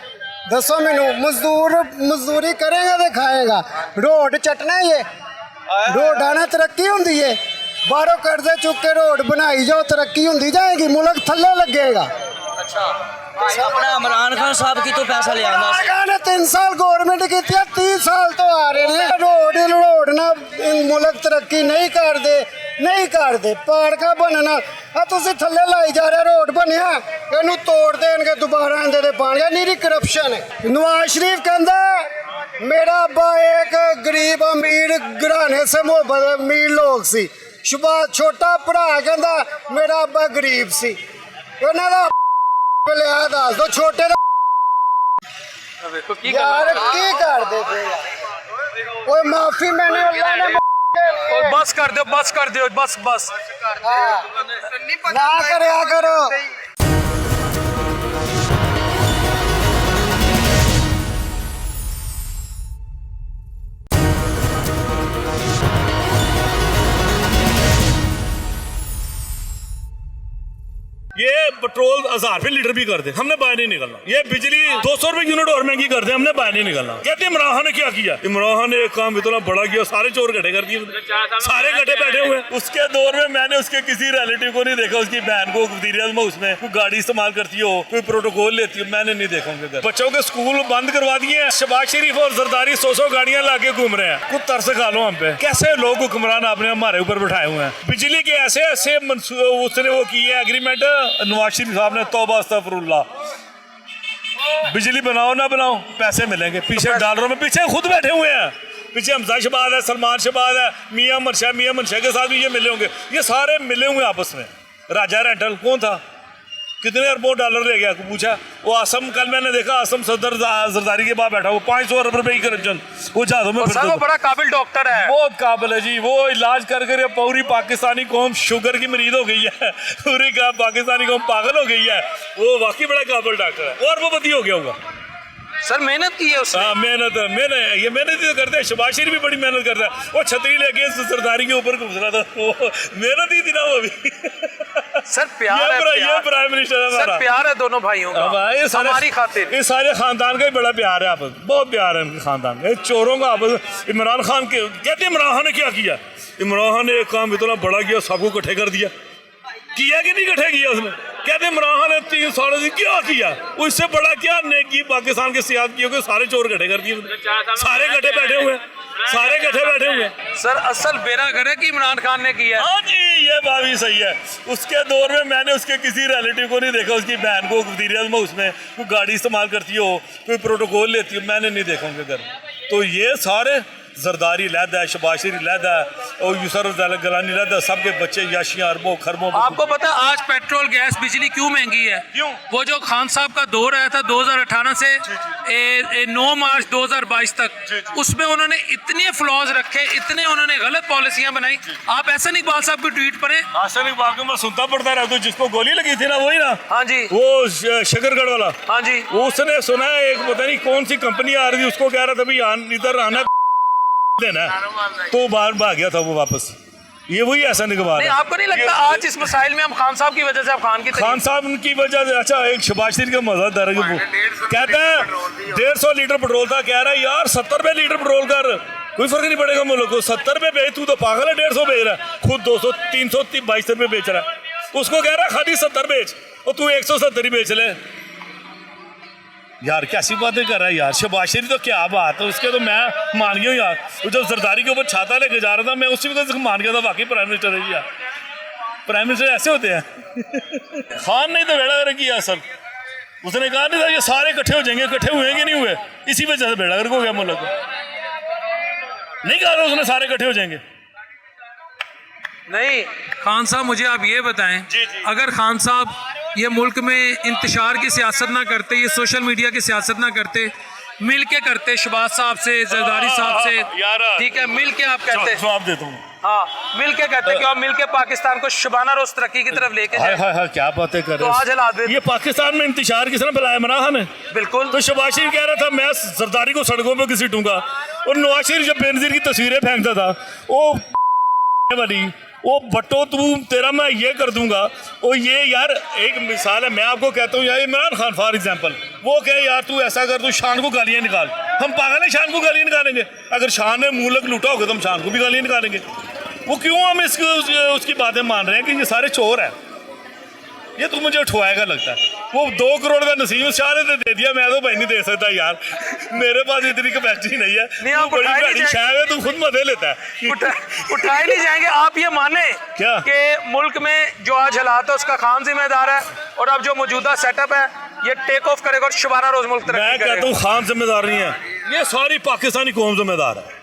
ਦੱਸੋ ਮੈਨੂੰ, ਮਜ਼ਦੂਰੀ ਕਰੇਗਾ ਤੇ ਖਾਏਗਾ। ਰੋਡ ਚਟਣਾ ਹੀ ਹੈ, ਰੋਡਾਂ ਨਾਲ ਤਰੱਕੀ ਹੁੰਦੀ ਹੈ। ਬਾਹਰੋਂ ਕਰਜ਼ੇ ਚੁੱਕ ਕੇ ਰੋਡ ਬਣਾਈ ਜਾਓ, ਤਰੱਕੀ ਹੁੰਦੀ ਜਾਏਗੀ, ਮੁਲਕ ਥੱਲੇ ਲੱਗੇਗਾ। ਆਪਣਾ ਇਮਰਾਨ ਖਾਨ ਸਾਹਿਬ ਕੀ ਤੋਂ ਪੈਸਾ ਲਿਆ ਆਉਂਦਾ ਸੀ? ਇਮਰਾਨ ਖਾਨ ਨੇ 3 ਸਾਲ ਗੌਰਮੈਂਟ ਕੀਤੀ, 30 ਸਾਲ ਤੋਂ ਆ ਰਹੇ ਨੇ। ਰੋਡ ਨਾਲ ਮੁਲਕ ਤਰੱਕੀ ਨਹੀਂ ਕਰਦੇ। ਪਾਰਕਾਂ ਬਣਨਾ, ਆ ਤੁਸੀਂ ਥੱਲੇ ਲਾਈ ਜਾ ਰਹੇ, ਰੋਡ ਬਣਿਆ, ਇਹਨੂੰ ਤੋੜ ਦੇਣਗੇ ਦੁਬਾਰਾ, ਇਹਦੇ ਤੇ ਪਾਣੀ। ਨੀਰੀ ਕਰਪਸ਼ਨ ਹੈ। ਨਵਾਜ਼ ਸ਼ਰੀਫ ਕਹਿੰਦਾ ਮੇਰਾ ਅੱਬਾ ਇੱਕ ਗਰੀਬ ਅਮੀਰ ਘਰਾਣੇ ਸੇ ਮੁਹੱਬਤ ਅਮੀਰ ਲੋਕ ਸੀ। ਸ਼ੁਭਾਸ਼ ਛੋਟਾ ਭਰਾ ਕਹਿੰਦਾ ਮੇਰਾ ਅੱਬਾ ਗਰੀਬ ਸੀ। ਉਹਨਾਂ ਦਾ ਲਿਆ ਦੱਸ ਦੋ, ਛੋਟੇ ਦਾ ਵੇਖੋ ਕੀ ਯਾਰ ਕੀ ਕਰਦੇ ਪਏ ਯਾਰ। ਓਏ ਮਾਫੀ ਮੈਨੇ ਅੱਲਾ ਨੇ ਓਏ ਬਸ ਕਰ ਦਿਓ, ਬਸ ਕਰ ਦਿਓ, ਬਸ ਨਾ ਕਰਿਆ ਕਰੋ। ये पेट्रोल 1000 रुपए लीटर भी कर दे, हमने बाहर नहीं निकलना। ये बिजली 200 रुपए यूनिट और महंगी कर दे, हमने बाहर नहीं निकलना। कहते इमरान खान ने क्या किया? इमरान खान ने एक काम इतना बड़ा किया, सारे चोर इकट्ठे कर दिए, सारे इकट्ठे बैठे हुए। उसके दौर में मैंने उसके किसी रिलेटिव को नहीं देखा, उसकी बहन को वज़ीर-ए-आज़म उसमें कोई गाड़ी इस्तेमाल करती हो, कोई प्रोटोकॉल लेती हो, मैंने नहीं देखा उनके घर। बच्चों के स्कूल बंद करवा दिए हैं, शहबाज शरीफ और जरदारी 100 गाड़ियां लाके घूम रहे हैं। कुछ तरस खा लो हम पे, कैसे लोग हुक्मरान आपने हमारे ऊपर बैठाए हुए हैं। बिजली के ऐसे ऐसे उसने वो की है एग्रीमेंट, नवाज शरीफ साहब ने, तौबा अस्तगफिरुल्लाह। बिजली बनाओ ना बनाओ, पैसे मिलेंगे। पीछे डॉलरों में पीछे खुद बैठे हुए हैं, पीछे हमजा शहबाज है, सलमान शहबाज है, मियां मनशा के साथ भी ये मिले होंगे, ये सारे मिले हुए आपस में। राजा रेंटल कौन था, कितने अरबों डॉलर ले गया? पूछा वो आसम, कल मैंने देखा आसम सदर जरदारी के बाद बैठा, वो 500 अरब रुपए की करप्शन, वो जहाजों में वो बड़ा काबिल डॉक्टर है, बहुत काबिल है जी। वो इलाज कर कर पूरी पाकिस्तानी कौम शुगर की मरीज हो गई है, पूरी पाकिस्तानी कौम पागल हो गई है। वो वाकई बड़ा काबिल डॉक्टर है, और वो बदी हो गया होगा। सर मेहनत की है उसने। हाँ मेहनत ये मेहनत ही तो करते हैं। शहबाज शरीफ भी बड़ी मेहनत करता है, वो छतरी लेके सरदारी के ऊपर घुस रहा था, वो मेहनत ही थी ना वो भी। सर प्यार है, ये प्राइम मिनिस्टर है हमारा, प्यार है दोनों भाइयों का, हमारी खातिर। ये सारे खानदान का ही बड़ा प्यार है आपस, बहुत प्यार है इनके खानदान का। चोरों का आपस। इमरान खान के कहते इमरान खान ने क्या किया? इमरान खान ने एक काम इतना बड़ा किया, सबको इकट्ठे कर दिया। किया कि नहीं इकट्ठे किया उसने? कहते इमरान खान ने 3 सालों से क्या किया? उससे बड़ा क्या नेकी पाकिस्तान के सियासत की होगी? सारे चोर इकट्ठे कर दिए, सारे इकट्ठे बैठे हुए, सारे इकट्ठे बैठे हुए। सर असल बेरा घर है कि इमरान खान ने किया। हाँ जी, ये बात भी सही है। उसके दौर में मैंने उसके किसी रिलेटिव को नहीं देखा, उसकी बहन को वज़ीर-ए-आज़म उसमें कोई गाड़ी इस्तेमाल करती हो, कोई प्रोटोकॉल लेती हो, मैंने नहीं देखा उनके घर। तो ये सारे जरदारी लहदा है, शहबाज शरीफ लहदा है, और यूसुफ गलानी लहदा, सबके बच्चे याशियां अरबों खरबों। आपको पता आज पेट्रोल गैस बिजली क्यों महंगी है? क्यों? वो जो खान साहब का दौर आया था 2018 से 9 मार्च 2022 तक, उसमें उन्होंने इतने फ्लॉज रखे, इतने उन्होंने गलत पॉलिसियां बनाई। आप एहसन इकबाल साहब की ट्वीट पढ़ें। हसन इकबाल को मैं सुनता पड़ता रहा, तो जिसको गोली लगी थी ना, वही ना, हाँ जी, वो शकरगढ़ वाला। हाँ जी, उसने सुना है एक पता नहीं कौन सी कंपनी आ रही थी, उसको कह रहा था भाई इधर आना देना, तो बाहर भाग गया था वो वापस। ये वही ऐसा निकबार है। आपको नहीं लगता आज इस मसाइल में हम खान साहब की वजह से, आप खान साहब की वजह से? अच्छा, एक शहबाज शरीफ का मजा दर कहता है 150 लीटर पेट्रोल था, कह रहा है यार 70 रुपए लीटर पेट्रोल कर, कोई फर्क नहीं पड़ेगा मुल्क को। 70 रुपए बेच, तू तो पागल है, 150 बेच रहा है, खुद 200 322 रुपए बेच रहा है। उसको कह रहा है खाली 70 बेच, और तू 170 ही बेच ले। यार कैसी बातें कर रहा है यार शहबाज शरीफ, तो क्या बात है उसके, तो मैं मान गया हूँ यार। वो जब जरदारी के ऊपर छाता लेके जा रहा था, मैं उसी वक्त मान गया था वाकई प्राइम मिनिस्टर है यार। प्राइम मिनिस्टर ऐसे होते हैं। खान नहीं तो बेड़ा गर्क किया असल, उसने कहा नहीं था ये सारे इकट्ठे हो जाएंगे, इकट्ठे हुए कि नहीं हुए, इसी वजह से बेड़ा गर्क हो गया मुल्क। नहीं कहा था उसने सारे इकट्ठे हो जाएंगे। नहीं खान साहब, मुझे आप ये बताएं, अगर खान साहब ये मुल्क में इंतशार की सियासत ना करते, ये सोशल मीडिया की सियासत ना करते, मिल के करते शहबाज साहब से, जरदारी साहब से, ठीक है, मिल के आप कहते, जवाब देता हूँ, हाँ मिल के कहते कि आप मिल के पाकिस्तान को शबाना रोज तरक्की की तरफ लेके जाए। क्या बातें कर रहे हैं? तो आज हालात ये पाकिस्तान में इंतशार किसने फैलाया? इमरान खान ने। बिल्कुल। तो शहबाज शरीफ कह रहा था मैं जरदारी को सड़कों पे घसीटूंगा, और नवाज शरीफ जब बेनजीर की तस्वीरें फेंकता था, वो वाली वो बट्टो तू तेरा मैं ये कर दूंगा। और ये यार एक मिसाल है, मैं आपको कहता हूँ यार, इमरान खान फॉर एग्जांपल, वो कहे यार तू ऐसा कर, तू शान को गालियाँ निकाल, हम पागल है शान को गालियाँ निकालेंगे? अगर शान ने मुल्क लूटा होगा तो हम शान को भी गालियाँ निकालेंगे। वो क्यों हम उसकी बातें मान रहे हैं कि ये सारे चोर हैं? ये तू मुझे उठवाएगा लगता है। वो 2 करोड़ का नसीम शाह ने दे दिया, मैं तो भाई नहीं दे सकता यार, मेरे पास इतनी कैपेसिटी नहीं है। नहीं, आप बड़ी बड़ी शाह है, तू खुद मजे लेता है। उठाए नहीं जाएंगे। आप ये माने क्या कि मुल्क में जो आज हालात है उसका खान जिम्मेदार है, और अब जो मौजूदा सेटअप है ये टेक ऑफ करेगा और शबाना रोज मुल्क तरक्की करेगा? मैं कहता हूँ खान जिम्मेदार नहीं है, ये सारी पाकिस्तानी कौम जिम्मेदार है,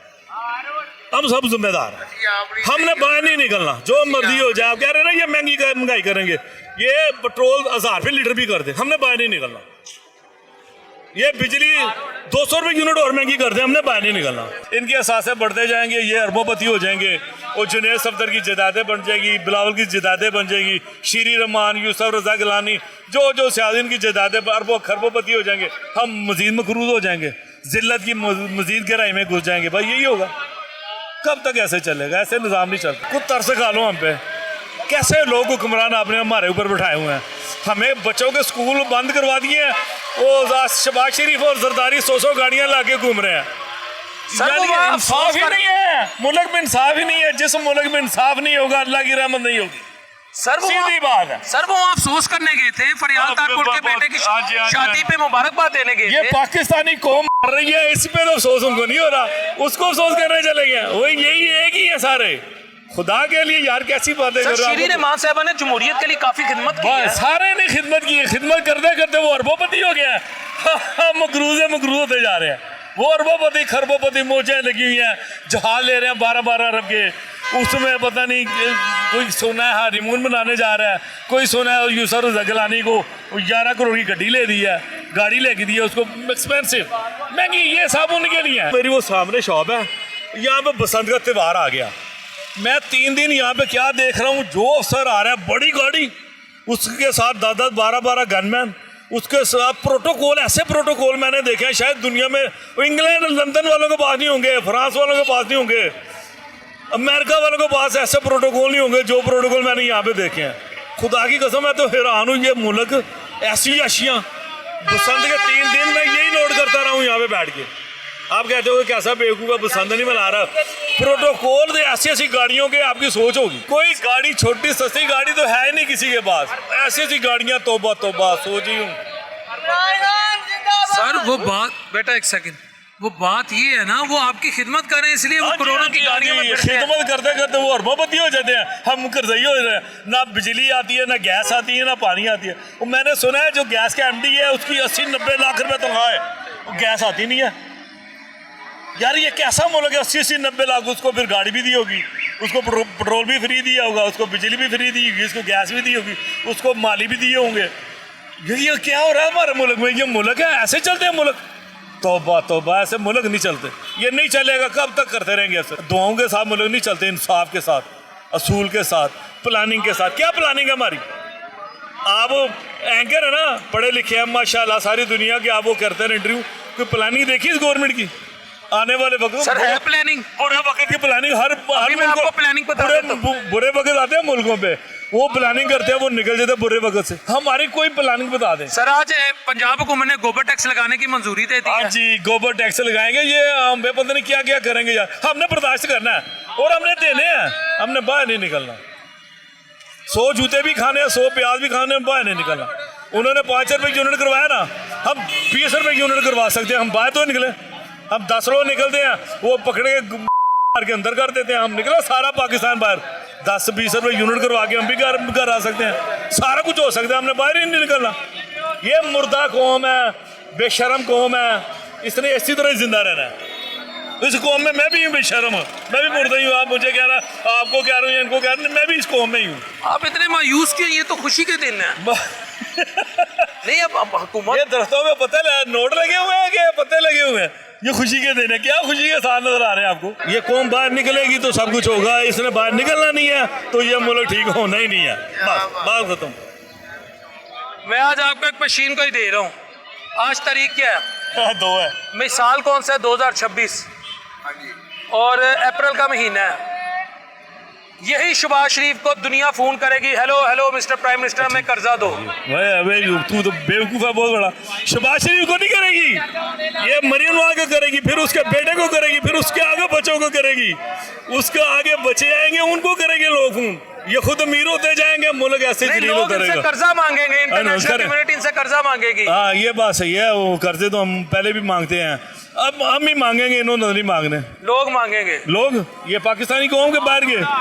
हम सब जिम्मेदार हैं। हमने बाहर नहीं निकलना, जो मर्जी हो जाए। आप कह रहे हैं ना ये महंगाई करेंगे, ये पेट्रोल 1000 रुपए लीटर भी कर दे, हमने बाहर नहीं निकलना। ये बिजली 200 रुपए यूनिट और महंगी कर दे, हमने बाहर नहीं निकलना। इनके असासे बढ़ते जाएंगे, ये अरबोपति हो जाएंगे, और जुनैद सफदर की जदादें बन जाएगी, बिलावल की जदादें बन जाएगी, शीरी रहमान, यूसुफ रजा गिलानी, जो सियासीन की जदादें अरबों खरबोपति हो जाएंगे। हम मजीद मकरूज हो जाएंगे, जिल्लत की मजीद गहराई में घुस जाएंगे। भाई यही होगा। कब तक ऐसे चलेगा? ऐसे निज़ाम नहीं चलता। कुछ तरस खा लो हम पे, कैसे लोग हुक्मरान आपने हमारे ऊपर बैठाए हुए हैं। हमें बच्चों के स्कूल बंद करवा दिए हैं, वो शहबाज शरीफ और जरदारी 100 गाड़ियां लाके घूम रहे हैं। सर वो वहाँ इंसाफ ही नहीं है, मुल्क में इंसाफ ही नहीं है। जिस मुल्क में इंसाफ नहीं होगा अल्लाह की रहमत नहीं होगी। सर वो सीधी बात है। सर वो अफसोस करने गए थे, फरियाल तारपुर के बेटे की शादी पे मुबारकबाद देने गए ये थे। पाकिस्तानी कौम मर रही है, इस पे तो अफसोस उनको नहीं हो रहा, उसको अफसोस करने चले गए। वही यही एक ही है सारे। खुदा के लिए यार कैसी बातें कर रहे हो। शीरीन इमान साहबा ने जमहूरियत के लिए काफी खिदमत की है। सारे ने खिदमत की है, खिदमत करते करते वो अरबोपति हो गया है। मकरूज होते जा रहे हैं। वो अरबोपति खरबोपति मोजें लगी हुई हैं, जहाज ले रहे हैं 12-12 अरब के। उसमें पता नहीं कोई सोना है हनीमून बनाने जा रहा है, कोई सोना है यूसर जगलानी को 11 करोड़ की गड्डी ले दी है, गाड़ी लेके दी है उसको एक्सपेंसिव महंगी। ये सब उनके लिए है। मेरी वो सामने शॉप है, यहाँ पे बसंत का त्यौहार आ गया। मैं 3 दिन यहाँ पे क्या देख रहा हूँ, जो अफसर आ रहा है बड़ी गाड़ी, उसके साथ 10-10 12-12 गनमैन, उसके साथ प्रोटोकॉल। ऐसे प्रोटोकॉल मैंने देखे हैं शायद दुनिया में इंग्लैंड लंदन वालों के पास नहीं होंगे, फ्रांस वालों के पास नहीं होंगे, अमेरिका वालों के पास ऐसे प्रोटोकॉल नहीं होंगे जो प्रोटोकॉल मैंने यहाँ पे देखे हैं। खुदा की कसम, मैं तो हैरान हूँ। ये मुल्क ऐसी अशियाँ, बसंत के 3 दिन मैं यही नोट करता रहा हूँ यहाँ पे बैठ के। आप कहते हो कैसा बेवकूफ़ है, बसंत नहीं मना रहा। प्रोटोकॉल दे ऐसी ऐसी गाड़ियों के आपकी सोच होगी। कोई गाड़ी छोटी सस्ती गाड़ी तो है ही नहीं किसी के पास। ऐसी ऐसी गाड़ियाँ, तौबा तौबा, सोच ही हूँ। सर वो बात, बेटा एक सेकंड, वो बात ये है ना, वो आपकी खिदमत कर रहे हैं इसलिए वो करोड़ों की गाड़ियों में फिरते हैं। खिदमत करते करते वो अरबोपति हो जाते हैं, हम करजई हो रहे हैं। ना बिजली आती है, ना गैस आती है, ना पानी आती है। वो मैंने सुना है जो गैस का MD है उसकी 80-90 लाख रुपए तनख्वाह है, वो गैस आती नहीं है। यार ये कैसा मुल्क है, 80-90 लाख। उसको फिर गाड़ी भी दी होगी, उसको पेट्रोल भी फ्री दिया होगा, उसको बिजली भी फ्री दी होगी, उसको गैस भी दी होगी, उसको माली भी दिए होंगे। ये क्या हो रहा है हमारे मुल्क में? ये मुल्क है, ऐसे चलते हैं मुल्क? तौबा तौबा, ऐसे मुल्क नहीं चलते। ये नहीं चलेगा, कब तक करते रहेंगे ऐसे? दुआओं के साथ मुल्क नहीं चलते, इंसाफ के साथ, असूल के साथ, प्लानिंग के साथ। क्या प्लानिंग है हमारी? आप एंकर है ना, पढ़े लिखे हैं माशाल्लाह, सारी दुनिया के आप वो करते हैं इंटरव्यू। कोई प्लानिंग देखी इस गवर्नमेंट की आने वाले वक्त? सर है प्लानिंग, बुरे वक्त की प्लानिंग। हर मैं आपको प्लानिंग बता देता हूं। बुरे वक्त आते हैं मुल्कों पे, वो प्लानिंग करते हैं, वो निकल जाते हैं बुरे वक्त से। हमारी कोई प्लानिंग बता दें। सर आज पंजाब हुकूमत ने गोबर टैक्स लगाने की मंजूरी दे दी है। हाँ जी, गोबर टैक्स लगाएंगे। ये हम पता नहीं क्या क्या करेंगे यार। हमने बर्दाश्त करना है और हमने देने हैं, हमने बाहर नहीं निकलना। 100 जूते भी खाने हैं, 100 प्याज भी खाने हैं, बाहर नहीं निकलना। उन्होंने 5 रुपए यूनिट करवाया ना, हम 20 रुपए यूनिट करवा सकते हैं। हम बाहर तो निकले, हम 10 लोग निकलते हैं, वो पकड़े के अंदर कर देते हैं। हम निकला सारा पाकिस्तान बाहर, 10-20 रुपए यूनिट करवा के हम भी घर आ सकते हैं। सारा कुछ हो सकता है, हमने बाहर ही नहीं निकलना। ये मुर्दा कौम है, बेशरम कौम है, इसने इसी तरह जिंदा रहना है। इस कौम में मैं भी हूँ बेशरम, मैं भी मुर्दा ही हूँ। आप मुझे कह रहा, आपको कह रहा हूँ, इनको कह रहा हूँ, मैं भी इस कौम में ही हूँ। आप इतने मायूस क्यों? ये तो खुशी के दिन है। नहीं अब हुकूमत, ये दरख्तों में पत्ते नोट लगे हुए हैं, क्या पत्ते लगे हुए हैं? ये खुशी के दिन है। क्या खुशी के साथ नजर आ रहे हैं आपको? ये कौम बाहर निकलेगी तो सब कुछ होगा। इसने बाहर निकलना नहीं है तो ये मुल्क ठीक होना ही नहीं है। बस बात खत्म। मैं आज आपको एक मशीन को ही दे रहा हूँ। आज तारीख क्या है? 2 है। मैं साल कौन सा है? 2026 और अप्रैल का महीना है। यही शहबाज शरीफ को दुनिया फोन करेगी, hello hello mister prime minister, हमें कर्जा दो। तू तो बेवकूफ है बहुत बड़ा। शहबाज शरीफ को नहीं करेगी, ये मरियम आगे करेगी, फिर उसके बेटे को करेगी, फिर उसके आगे बच्चों को करेगी, उसके आगे बच्चे आएंगे उनको करेंगे लोग फोन। ये खुद अमीर होते जाएंगे, मुल्क ऐसे जलील होता रहेगा। कर्जा मांगेंगे, इंटरनेशनल कम्युनिटी इनसे कर्जा मांगेगी। हाँ ये बात सही है, वो कर्जे तो हम पहले भी मांगते हैं, अब हम ही मांगेंगे, इन्होंने नहीं मांगने। लोग मांगेंगे, लोग ये पाकिस्तानी कौम के बाहर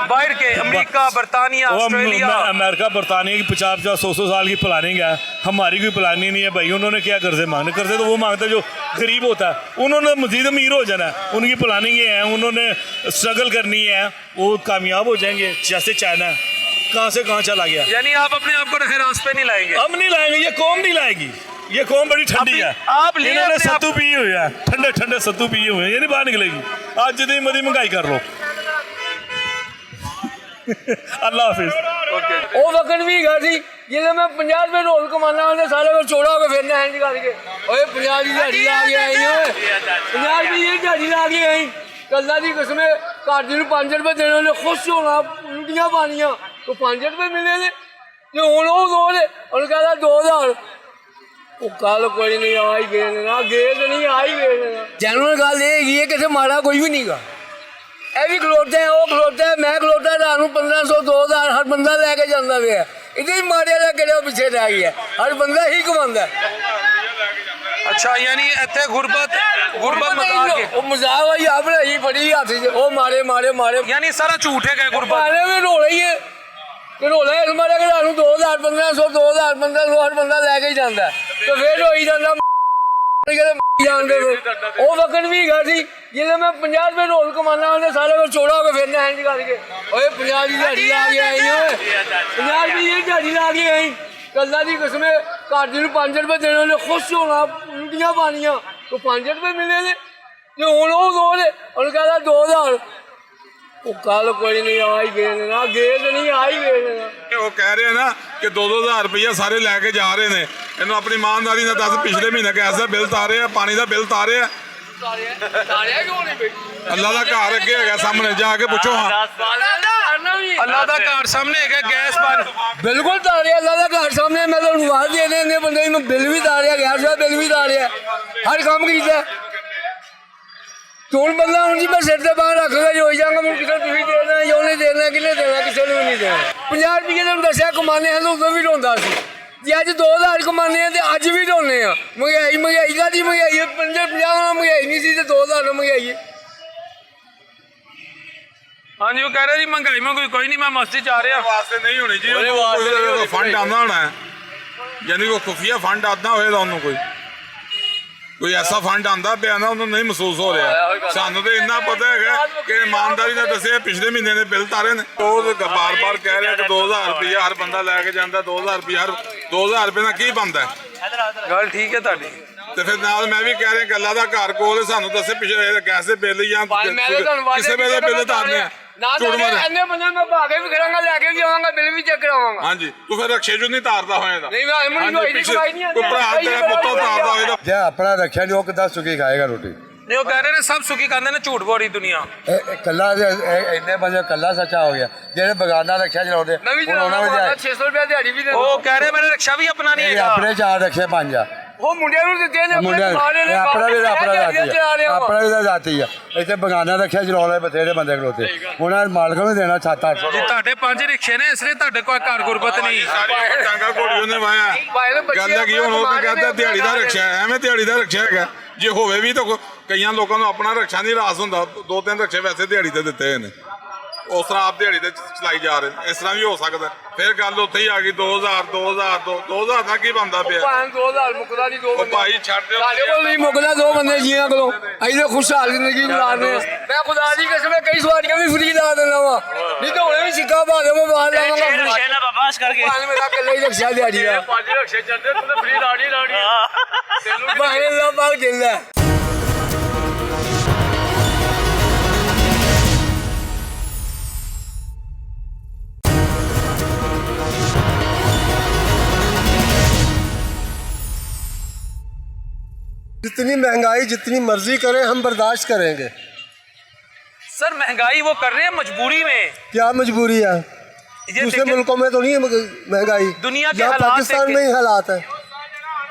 के अमेरिका, बरतानिया, ऑस्ट्रेलिया, अमेरिका बरतानिया की 50-100 साल की प्लानिंग है। हमारी कोई प्लानिंग नहीं है भाई। उन्होंने क्या कर्जे मांगने? कर्जे तो वो मांगते जो गरीब होता है। उन्होंने मजीद अमीर हो जाना है, उनकी प्लानिंग ये है। उन्होंने स्ट्रगल करनी है, वो कामयाब हो जाएंगे। जैसे चाइना कहाँ से कहाँ चला गया। यानी आप अपने आप को नहर रास्ते नहीं लाएंगे? हम नहीं लाएंगे, ये कौम नहीं लाएगी। ये कौम बड़ी ठंडी है। आप इन्होंने सत्तू पिए हुए हैं, ठंडे ठंडे सत्तू पिए हुए हैं, ये नहीं बाहर निकलेगी। आज जितनी मर्जी महंगाई कर लो। अल्लाह हाफिज। ਉਹ ਵਕਤ ਵੀ ਹੈਗਾ ਸੀ ਜਦੋਂ ਮੈਂ 50 ਰੁਪਏ ਰੋਲ ਕਮਾਉਣਾ ਉਹਨੇ ਸਾਰੇ ਕੋਲ ਚੋੜਾ ਹੋ ਕੇ ਫਿਰਨਾ ਇੰਜ ਕਰਕੇ। ਓਏ 50 ਦੀ ਦਿਹਾੜੀ ਲਾ ਕੇ ਆਈ ਓਏ, 50 ਰੁਪਏ ਦੀ ਦਿਹਾੜੀ ਲਾ ਕੇ ਆਈ। ਕੱਲਾ ਦੀ ਕਿਸਮੇ ਘਰ ਦੀ ਨੂੰ 5 ਰੁਪਏ ਦੇਣੇ, ਉਹਨੇ ਖੁਸ਼ ਹੋਣਾ, ਉਲਟੀਆਂ ਪਾਣੀਆਂ। ਤੂੰ 5 ਰੁਪਏ ਮਿਲੇ ਨੇ, ਤੇ ਹੁਣ ਉਹ ਦੋ ਨੇ ਉਹਨੂੰ ਕਹਿੰਦਾ 2000 ਉਹ ਕੱਲ ਕੋਈ ਨਹੀਂ ਆ ਹੀ ਗਏ ਨੇ ਨਾ ਗਏ ਤੇ ਨਹੀਂ ਆ ਹੀ ਗਏ ਨੇ ਜਨਰਲ ਗੱਲ ਇਹ ਹੈਗੀ ਹੈ ਕਿਸੇ ਮਾੜਾ ਕੋਈ ਵੀ ਨਹੀਂਗਾ ਇਹ ਵੀ ਖਲੋਤੇ ਹੈ ਉਹ ਖਲੋਤੇ ਹੈ ਮੈਂ ਖਲੋਤਾ ਰਾਤ ਨੂੰ 1500 2000 ਹਰ ਬੰਦਾ ਲੈ ਕੇ ਜਾਂਦਾ ਪਿਆ ਇਹਦੇ ਹੀ ਮਾੜੇ ਦਾ ਕਿਹੜਾ ਪਿੱਛੇ ਰਹਿ ਗਿਆ ਹਰ ਬੰਦਾ ਹੀ ਕਮਾਉਂਦਾ ਅੱਛਾ ਯਾਨੀ ਇੱਥੇ ਗੁਰਬਤ ਮਜ਼ਾ ਕੇ ਉਹ ਮਜ਼ਾਕ ਵਾਲੀ ਆ ਬਣਾਈ ਫੜੀ ਹੱਥ 'ਚ ਉਹ ਮਾਰੇ ਯਾਨੀ ਸਾਰਾ ਝੂਠ ਹੈ ਗੁਰਬਤ ਮਾਰੇ ਵੀ ਰੋਲਾ ਹੀ ਹੈ ਕਿ ਰੋਲਾ ਇਸ ਮਾਰੇ ਕਿ ਸਾਨੂੰ 2000 1500 2000 1500 ਹਰ ਬੰਦਾ ਲੈ ਕੇ ਹੀ ਜਾਂਦਾ ਤੇ ਫੇਰ ਹੋਈ ਜਾਂਦਾ ਜਾਣਦੇ ਉਹ ਵਕਤ ਵੀ ਹੈਗਾ ਸੀ ਜਦੋਂ ਮੈਂ 50 ਰੁਪਏ ਰੋਲ ਕਮਾਨਾ ਉਹਨੇ ਸਾਰੇ ਵਾਰ ਚੋੜਾ ਹੋ ਕੇ ਫਿਰਨਾ ਇੰਜ ਕਰਕੇ ਓਏ 50 ਦੀ ਦਿਹਾੜੀ ਲਾ ਕੇ ਆਈ ਓਏ 50 ਦੀ ਇਹ ਦਿਹਾੜੀ ਲਾ ਕੇ ਆਈ ਕੱਲਾ ਦੀ ਕਸਮੇ ਘਰ ਦੀ ਨੂੰ 5 ਰੁਪਏ ਦੇਣੇ ਉਹਨੇ ਖੁਸ਼ ਹੋਣਾ ਉਲਟੀਆਂ ਪਾਣੀਆਂ ਤੋ 5 ਰੁਪਏ ਮਿਲੇ ਨੇ ਤੇ ਹੁਣ ਉਹ ਦੋ ਨੇ ਉਹਨੂੰ ਕਹਿੰਦਾ 2000 ਉਹ ਕੱਲ ਕੋਈ ਨਹੀਂ ਆ ਹੀ ਗਏ ਨੇ ਨਾ ਗਏ ਤੇ ਨਹੀਂ ਆ ਹੀ ਗਏ ਨੇ ਨਾ ਉਹ ਕਹਿ ਰਹੇ ਨਾ ਕਿ 2-2000 ਰੁਪਈਆ ਸਾਰੇ ਲੈ ਕੇ ਜਾ ਰਹੇ ਨੇ ਇਹਨੂੰ ਆਪਣੀ ਇਮਾਨਦਾਰੀ ਨਾਲ ਦੱਸ ਪਿਛਲੇ ਮਹੀਨੇ ਗੈਸ ਦਾ ਬਿੱਲ ਤਾਰੇ ਆ ਪਾਣੀ ਦਾ ਬਿੱਲ ਤਾਰੇ ਆ ਤਾਰਿਆ ਕਿਉਂ ਨਹੀਂ ਬਈ ਅੱਲਾ ਦਾ ਘਰ ਅੱਗੇ ਹੈਗਾ ਸਾਹਮਣੇ ਜਾ ਕੇ ਪੁੱਛੋ ਹਾਂ ਅੱਲਾ ਦਾ ਘਰ ਸਾਹਮਣੇ ਹੈਗਾ ਗੈਸ ਬੰਦ ਬਿਲਕੁਲ ਤਾਰਿਆ ਅੱਲਾ ਦਾ ਘਰ ਸਾਹਮਣੇ ਮੈਂ ਤੁਹਾਨੂੰ ਆਵਾਜ਼ ਦੇ ਨੇ ਬੰਦੇ ਨੂੰ ਬਿੱਲ ਵੀ ਤਾਰਿਆ ਗੈਸ ਦਾ ਬਿੱਲ ਵੀ ਤਾਰਿਆ ਹਰ ਕੰਮ ਕੀਤਾ ਹੁਣ ਬੰਦਾ ਹੁਣ ਜੀ ਮੈਂ ਸਿਰ ਤੇ ਬਾਹਰ ਰੱਖਗਾ ਜੋ ਹੋਈ ਜਾਗਾ ਮੈਨੂੰ ਕਿਸੇ ਤੁਸੀਂ ਦੇਣਾ ਜੋ ਨਹੀਂ ਦੇਣਾ ਕਿਹਨੇ ਦੇਣਾ ਕਿਸੇ ਨੂੰ ਵੀ ਨਹੀਂ ਦੇਣਾ 50 ਰੁਪਏ ਤੁਹਾਨੂੰ ਦੱਸਿਆ ਕਮਾਨੇ ਹਨ ਉਦੋਂ ਵੀ ਰੋਂਦਾ ਸੀ ਜੇ ਅੱਜ 2000 ਕਮਾਨੇ ਆ ਤੇ ਅੱਜ ਵੀ ਰੋਂਦੇ ਆ ਮਹਿੰਗਾਈ ਕਾਹਦੀ ਮਹਿੰਗਾਈ 50 ਨਾਲ ਮਹਿੰਗਾਈ ਨਹੀਂ ਸੀ ਤੇ 2000 ਨਾਲ ਮਹਿੰਗਾਈ ਹੈ ਹਾਂਜੀ ਉਹ ਕਹਿ ਰਿਹਾ ਜੀ ਮਹਿੰਗਾਈ ਕੋਈ ਨਹੀਂ ਮੈਂ ਮਸਜਿਦ ਜਾ ਰਿਹਾ ਵਾਸਤੇ ਨਹੀਂ ਹੋਣੀ ਜੀ ਉਹ ਫੰਡ ਆਉਂਦਾ ਹੋਣਾ ਯਾਨੀ ਕੋਈ ਖੁਫੀਆ ਫੰਡ ਆਉਂਦਾ ਹੋਏਗਾ ਉਹਨੂੰ ਕੋਈ ਐਸਾ ਫੰਡ ਆਂਦਾ ਪਿਆ ਨਾ ਉਹਨੂੰ ਨਹੀਂ ਮਹਿਸੂਸ ਹੋ ਰਿਹਾ ਸਾਨੂੰ ਤੇ ਇੰਨਾ ਪਤਾ ਹੈਗਾ ਕਿ ਇਮਾਨਦਾਰੀ ਨਾਲ ਦੱਸਿਆ ਪਿਛਲੇ ਮਹੀਨੇ ਦੇ ਬਿੱਲ ਤਾਰੇ ਨੇ ਉਹ ਬਾਰ-ਬਾਰ ਕਹਿ ਰਿਹਾ ਕਿ 2000 ਰੁਪਇਆ ਹਰ ਬੰਦਾ ਲੈ ਕੇ ਜਾਂਦਾ 2000 ਰੁਪਇਆ 2000 ਰੁਪਏ ਨਾਲ ਕੀ ਬਣਦਾ ਗੱਲ ਠੀਕ ਹੈ ਤੁਹਾਡੀ ਤੇ ਫਿਰ ਨਾਲ ਮੈਂ ਵੀ ਕਹਿ ਰਿਹਾ ਗੱਲਾਂ ਦਾ ਘਰ ਕੋਲ ਸਾਨੂੰ ਦੱਸੇ ਪਿਛਲੇ ਗੈਸ ਦੇ ਬਿੱਲ ਜਾਂ ਕਿਸੇ ਵੇਲੇ ਬਿੱਲ ਤਾਰਨੇ ਆ ਇੰਨੇ ਬੰਦੇ ਮੈਂ ਪਾ ਕੇ ਵੀ ਕਰਾਂਗਾ ਲੈ ਕੇ ਵੀ ਆਵਾਂਗਾ ਬਿੱਲ ਵੀ ਚੈੱਕ ਕਰਾਵਾਂਗਾ ਹਾਂਜੀ ਤੂੰ ਫਿਰ ਰਕਸ਼ੇ ਚੋਂ ਨਹੀਂ ਤਾਰਦਾ ਹੋਏਗਾ ਨਹੀਂ ਮੈਂ ਮੈਨੂੰ ਕੋਈ ਕਮਾਈ ਨਹੀਂ ਕੋਈ ਭਰਾ ਤੇਰਾ ਪੁੱਤ ਤਾਰਦਾ ਹੋਏਗਾ ਜੇ ਆਪਣਾ ਰੱਖਿਆ ਨਹੀਂ ਉਹ ਕਿੱਦਾਂ ਸੁੱਕੀ ਖਾਏਗਾ ਰੋਟੀ ਨਹੀਂ ਉਹ ਕਹਿ ਰਹੇ ਨੇ ਸਭ ਸੁਖੀ ਕਹਿੰਦੇ ਨੇ ਝੂਠ ਬੋਲੀ ਦੁਨੀਆ ਕੱਲਾ ਇੰਨੇ ਬੰਦੇ ਕੱਲਾ ਸੱਚਾ ਹੋ ਗਿਆ ਜਿਹੜੇ ਬਗਾਨਾ ਰੱਖਿਆ ਚਲਾਉਂਦੇ ਮੈਂ ਵੀ ਚਲਾਉਣਾ 600 ਰੁਪਏ ਦਿਹਾੜੀ ਵੀ ਦੇ ਉਹ ਕਹਿ ਰਹੇ ਮੇਰੇ ਰਕਸ਼ਾ ਵੀ ਆਪਣਾ ਨਹੀਂ ਹੈਗਾ ਆਪਣੇ ਚਾਰ ਰੱਖੇ ਪੰਜ ਆ ਉਹ ਮੁੰਡਿਆਂ ਨੂੰ ਦਿੱਤੇ ਨੇ ਮੁੰਡਿਆਂ ਆਪਣਾ ਵੀ ਜਾਤੀ ਆ ਇੱਥੇ ਬਗਾਨਾ ਰੱਖਿਆ ਚਲਾਉਣੇ ਬਥੇਰੇ ਬੰਦੇ ਖਲੋਤੇ ਉਹਨਾਂ ਮਾਲਕ ਨੂੰ ਦੇਣਾ 700-800 ਜੀ ਤੁਹਾਡੇ 5 ਰਿਕਸ਼ੇ ਨੇ ਇਸ ਲਈ ਤੁਹਾਡੇ ਕੋਲ ਘਰ ਗੁਰਬਤ ਨਹੀਂ ਟਾਂਗਾ ਘੋੜੀ ਉਹਨੇ ਵਾਇਆ ਗੱਲ ਹੈਗੀ ਹੁਣ ਉਹ ਕਹਿੰਦਾ ਦਿਹਾੜੀ ਦਾ ਰਕਸ਼ਾ ਐਵੇਂ ਦਿਹਾੜੀ ਦਾ ਰਕਸ਼ਾ ਹੈਗਾ ਜੇ ਹੋਵੇ ਵੀ ਤਾਂ ਕਈਆਂ ਲੋਕਾਂ ਨੂੰ ਆਪਣਾ ਰਕਸ਼ਾ ਨਹੀਂ ਰਾਸ ਹੁੰਦਾ 2-3 ਰਕਸ਼ੇ ਵੈਸੇ ਦਿਹਾੜੀ ਤੇ ਦਿੱਤੇ ਹੋਏ ਨੇ ਉਸ ਤਰ੍ਹਾਂ ਆਪ ਦਿਹਾੜੀ ਤੇ ਚਲਾਈ ਜਾ ਰਹੇ ਇਸ ਤਰ੍ਹਾਂ ਵੀ ਹੋ ਸਕਦਾ ਫਿਰ ਗੱਲ ਉੱਥੇ ਹੀ ਆ ਗਈ 2000 ਦਾ ਕੀ ਬਣਦਾ ਪਿਆ 2000 ਮੁੱਕਦਾ ਨਹੀਂ ਦੋ ਉਹ ਭਾਈ ਛੱਡ ਦਿਓ ਸਾਡੇ ਕੋਲ ਨਹੀਂ ਮੁੱਕਦਾ ਦੋ ਬੰਦੇ ਜੀਆਂ ਕੋਲੋਂ ਅਸੀਂ ਤਾਂ ਖੁਸ਼ਹਾਲ ਜ਼ਿੰਦਗੀ ਗੁਜ਼ਾਰਦੇ ਆ ਮੈਂ ਖੁਦਾ ਦੀ ਕਸਮ ਕਈ ਸਵਾਰੀਆਂ ਵੀ ਫਰੀ ਲਾ ਦਿੰਦਾ ਵਾ ਨਹੀਂ ਤਾਂ ਹੁਣੇ ਵੀ ਸਿੱਕਾ ਪਾ ਦੇ ਮੈਂ ਬਾਹਰ ਲਾਵਾਂਗਾ ਸ਼ੈਨਾ ਬਾਬਾਸ ਕਰਕੇ ਮੇਰਾ ਇਕੱਲਾ ਹੀ ਰਕਸ਼ਾ ਦਿਹਾੜੀ ਦਾ 5 ਰਿਕਸ਼ੇ ਚੱਲਦੇ ਤੂੰ ਤਾਂ ਫਰੀ ਲਾਣੀ ਬਾਹਰ ਲਾ ਬਾਗ ਦਿੰਦਾ जितनी महंगाई जितनी मर्जी करे हम बर्दाश्त करेंगे सर महंगाई वो कर रहे हैं मजबूरी में क्या मजबूरी है दूसरे मुल्कों में तो नहीं है महंगाई दुनिया के यहाँ हालात पाकिस्तान में ही हालात है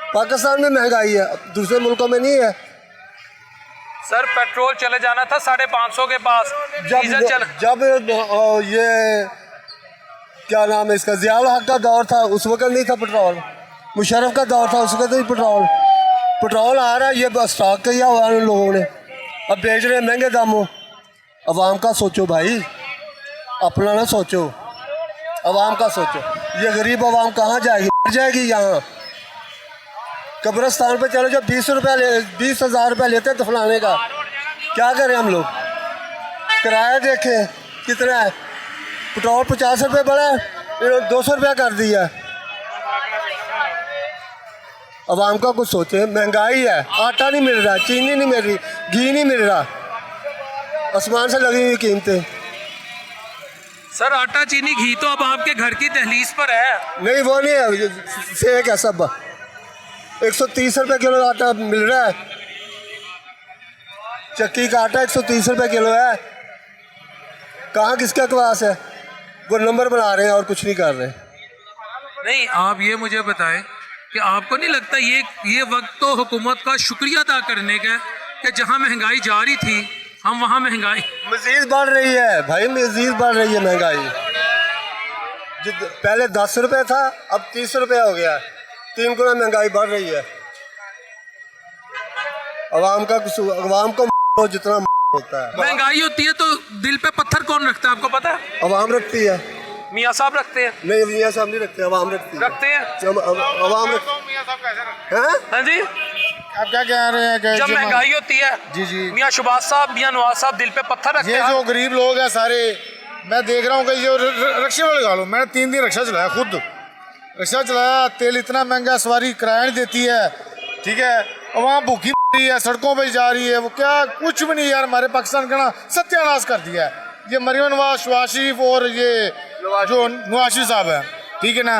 पाकिस्तान में महंगाई है दूसरे मुल्कों में नहीं है सर पेट्रोल चले जाना था 550 के पास डीजल चल जब ये क्या नाम है इसका ज़ियाउल हक का दौर था उस वक्त नहीं था पेट्रोल मुशर्रफ का दौर था उस वक्त नहीं पेट्रोल आ रहा है ये स्टॉक किया हुआ है लोगों ने अब बेच रहे हैं महंगे दामों अवाम का सोचो भाई अपना ना सोचो अवाम का सोचो ये गरीब अवाम कहाँ जाएगी मर जाएगी यहाँ कब्रिस्तान पे चलो जब 20,000 रुपये लेते हैं दफनाने का क्या करें हम लोग किराया देखें कितना है पेट्रोल 50 रुपये बढ़ा है इन्होंने 200 रुपया कर दिया अवाम का कुछ सोचे महंगाई है आटा नहीं मिल रहा चीनी नहीं मिल रही घी नहीं मिल रहा आसमान से लगी हुई कीमतें सर आटा चीनी घी तो अब आपके घर की दहलीज पर है नहीं वो नहीं है फेक है सब 130 रुपये किलो आटा मिल रहा है चक्की का आटा 130 रुपये किलो है कहाँ किसका क्लास है वो नंबर बना रहे हैं और कुछ नहीं कर रहे नहीं, आप ये मुझे बताएं कि आपको नहीं लगता ये वक्त तो हुकूमत का शुक्रिया अदा करने का है कि जहाँ महंगाई जा रही थी हम वहाँ महंगाई मजीद बढ़ रही है भाई, मजीद बढ़ रही है महंगाई। पहले 10 रुपए था, अब 30 रुपए हो गया, 3 गुना महंगाई बढ़ रही है। अवाम को जितना होता है, महंगाई होती है तो दिल पे पत्थर कौन रखता है आपको पता है? अवाम रखती है। मियाँ साहब रखते हैं? नहीं, मियाँ साहब नहीं रखते, अवाम रखती है। रखते हैं? अवाम हैं? हाँ जी। आप क्या कह रहे हैं कि जब महंगाई होती है जी जी, मियाँ शुबाज साहब, मियाँ नवाज साहब दिल पे पत्थर रखते ये हैं। जो गरीब लोग हैं सारे, मैं देख रहा हूँ कि जो रिक्शे वाले लगा लो, मैंने 3 दिन रिक्शा चलाया, खुद रिक्शा चलाया, तेल इतना महंगा, सवारी किराया नहीं देती है, ठीक है, और वहाँ भूखी रही है, सड़कों पर जा रही है, वो क्या कुछ भी नहीं यार, हमारे पाकिस्तान का ना सत्यानाश कर दिया है ये मरियम नवाज, शहबाज शरीफ और ये जो नवाज शरीफ साहब है, ठीक है ना,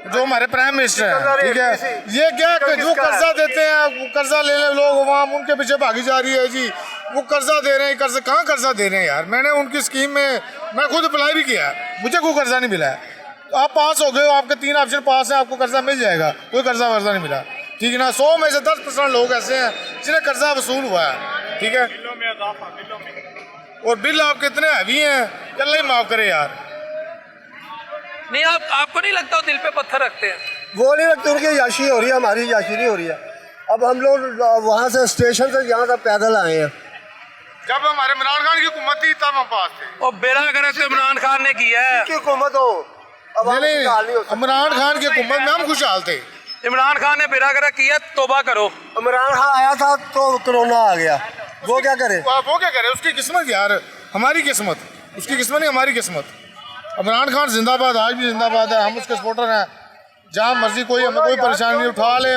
जो हमारे प्राइम मिनिस्टर हैं, ठीक है, ये क्या जो कर्जा देते हैं, वो कर्जा लेने लोग वहाँ उनके पीछे भागी जा रही है जी, वो कर्जा दे रहे हैं, कर्जा कहाँ कर्जा दे रहे हैं यार। मैंने उनकी स्कीम में मैं खुद अप्लाई भी किया है, मुझे कोई कर्जा नहीं मिला है। आप पास हो गए हो, आपके 3 ऑप्शन पास है, आपको कर्जा मिल जाएगा, कोई कर्जा वर्जा नहीं मिला, ठीक है ना। 100 में से 10% लोग ऐसे हैं जिन्हें कर्जा वसूल हुआ है, ठीक है, और बिल आपके इतने हैवी हैं कि अल्लाह ही माफ करे यार। नहीं, आपको नहीं लगता वो दिल पे पत्थर रखते हैं? वो नहीं रखते, उनकी याशी हो रही है, हमारी याशी नहीं हो रही है। अब हम लोग वहाँ से स्टेशन से यहाँ तक पैदल आए हैं। जब हमारे इमरान खान की हुकूमत थी तब हम पास थे। और बेड़ा गर्क तो इमरान खान ने किया है। की हुकूमत हो, इमरान खान की हुकूमत में हम खुशहाल थे। इमरान खान ने बेड़ा गर्क किया, तौबा करो। इमरान खान आया था तो कोरोना आ गया, वो क्या करे? वो क्या करे, उसकी किस्मत यार, हमारी किस्मत, उसकी किस्मत नहीं हमारी किस्मत। इमरान खान जिंदाबाद, आज भी जिंदाबाद है, हम उसके सपोर्टर हैं। जहाँ मर्जी कोई, हमें कोई परेशानी नहीं, उठा ले,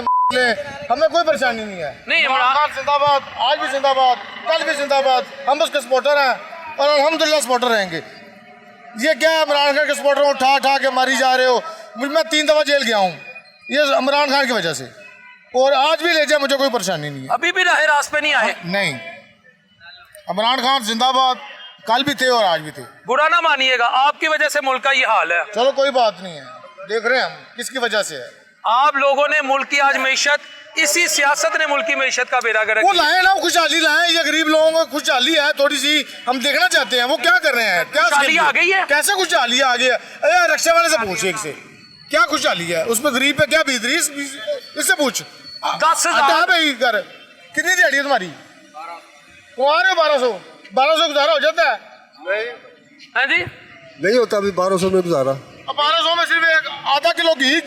हमें कोई परेशानी नहीं है। नहीं, इमरान खान जिंदाबाद, आज भी जिंदाबाद, कल भी जिंदाबाद, हम उसके सपोर्टर हैं और अल्हम्दुलिल्लाह सपोर्टर रहेंगे। ये क्या इमरान खान के सपोर्टर उठा उठा के मारी जा रहे हो? मैं 3 दफ़ा जेल गया हूँ ये इमरान खान की वजह से, और आज भी ले जाए, मुझे कोई परेशानी नहीं है। अभी भी राह रास्त पे नहीं आए? नहीं, इमरान खान जिंदाबाद, कल भी थे और आज भी थे। बुरा ना मानिएगा, आपकी वजह से मुल्क का ये हाल है। चलो कोई बात नहीं है, देख रहे हैं हम किसकी वजह से है। आप लोगों ने मुल्क की आज मईशत, इसी सियासत ने मुल्क की मईशत का बेड़ा गर्क वो किया। लाए ना, खुशहाली लाए, ये गरीब लोगों को खुशहाली है थोड़ी सी, हम देखना चाहते हैं वो क्या कर रहे हैं, क्या खुशहाली आ गई है? कैसे खुशहाली आ गई है? अरे रिक्शा वाले से पूछ, एक से क्या खुशहाली है, उसमें गरीब पे क्या बीत रही है, इससे पूछ। 10,000 भाई कर, कितनी दिहाड़ी है तुम्हारी? कुमार है 1200 गुजारा हो जाता है? हैं जी? नहीं होता अभी 1200 में गुजारा। 1200 में सिर्फ एक आधा किलो घी,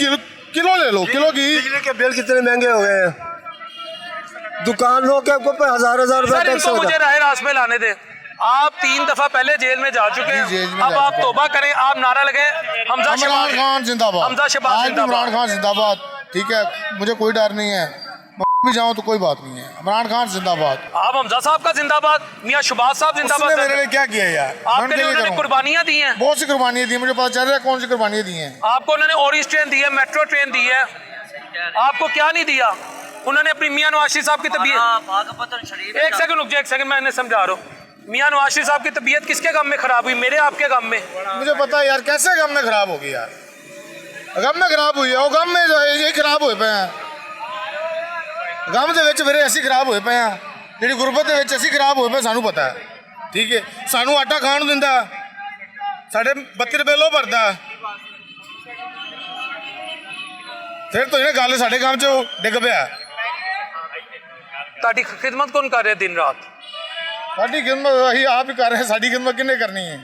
किलो ले लो, किलो घी। बिजली के बिल कितने महंगे हो गए हैं, दुकानों के ऊपर 1000 रुपए सर, टैक्स इनको होता मुझे है। राह रास्त में लाने दे। आप 3 दफा पहले जेल में जा चुके जी, जेल हैं, में अब जा आप चुके हैं। तौबा करें, आप नारा लगाए हमजा इमरान शहबाज, खान जिंदाबाद, हमजा शहबाज आज भी जिंदाबाद। इमरान खान जिंदाबाद, ठीक है, मुझे कोई डर नहीं है, मैं भी जाऊं तो कोई बात नहीं है। इमरान खान जिंदाबाद। आप हमजा साहब का जिंदाबाद, मियाँ शुबाज साहब उसने जिंदाबाद। मेरे लिए क्या किया यार? आपके लिए उन्होंने कुर्बानियां दी हैं। बहुत सी कुर्बानियां दी, मुझे पता चल रहा है कौन सी कुर्बानियां दी हैं। आपको उन्होंने ऑरेंज ट्रेन दी है, मेट्रो ट्रेन दी है, आपको क्या नहीं दिया? उन्होंने अपनी मियाँ नवाज शरीफ साहब की तबीयत, एक सेकंड रुक जाए, एक सेकंड, मैं इन्हें समझा रहा हूँ। मियाँ नवाज शरीफ साहब की तबीयत किसके गम में खराब हुई? मेरे आपके गम में। मुझे पता है यार, कैसे गम में खराब होगी यार, गम में खराब हुई है, वो गम में यही खराब हुए पे हैं, गम ਦੇ ਵਿੱਚ ਵੀਰੇ ਅਸੀਂ ਖਰਾਬ ਹੋਏ ਪਏ ਆ, ਜਿਹੜੀ ਗੁਰਬਤ ਦੇ ਵਿੱਚ ਅਸੀਂ ਖਰਾਬ ਹੋਏ ਪਏ, ਸਾਨੂੰ ਪਤਾ ਹੈ, ਠੀਕ ਹੈ, ਸਾਨੂੰ ਆਟਾ ਖਾਣ ਨੂੰ ਦਿੰਦਾ, ਸਾਡੇ 32 ਰੁਪਏ ਲੋ ਭਰਦਾ, ਫਿਰ ਤੋਂ ਇਹਨੇ ਗੱਲ ਸਾਡੇ ਕੰਮ 'ਚ ਡਿੱਗ ਪਿਆ। ताकि खिदमत कौन कर रहे हैं दिन रात? ਸਾਡੀ ਖਿਦਮਤ ਅਸੀਂ ਆਪ ਹੀ ਕਰ ਰਹੇ ਹਾਂ, ਸਾਡੀ ਖਿਦਮਤ ਕਿਹਨੇ ਕਰਨੀ ਹੈ?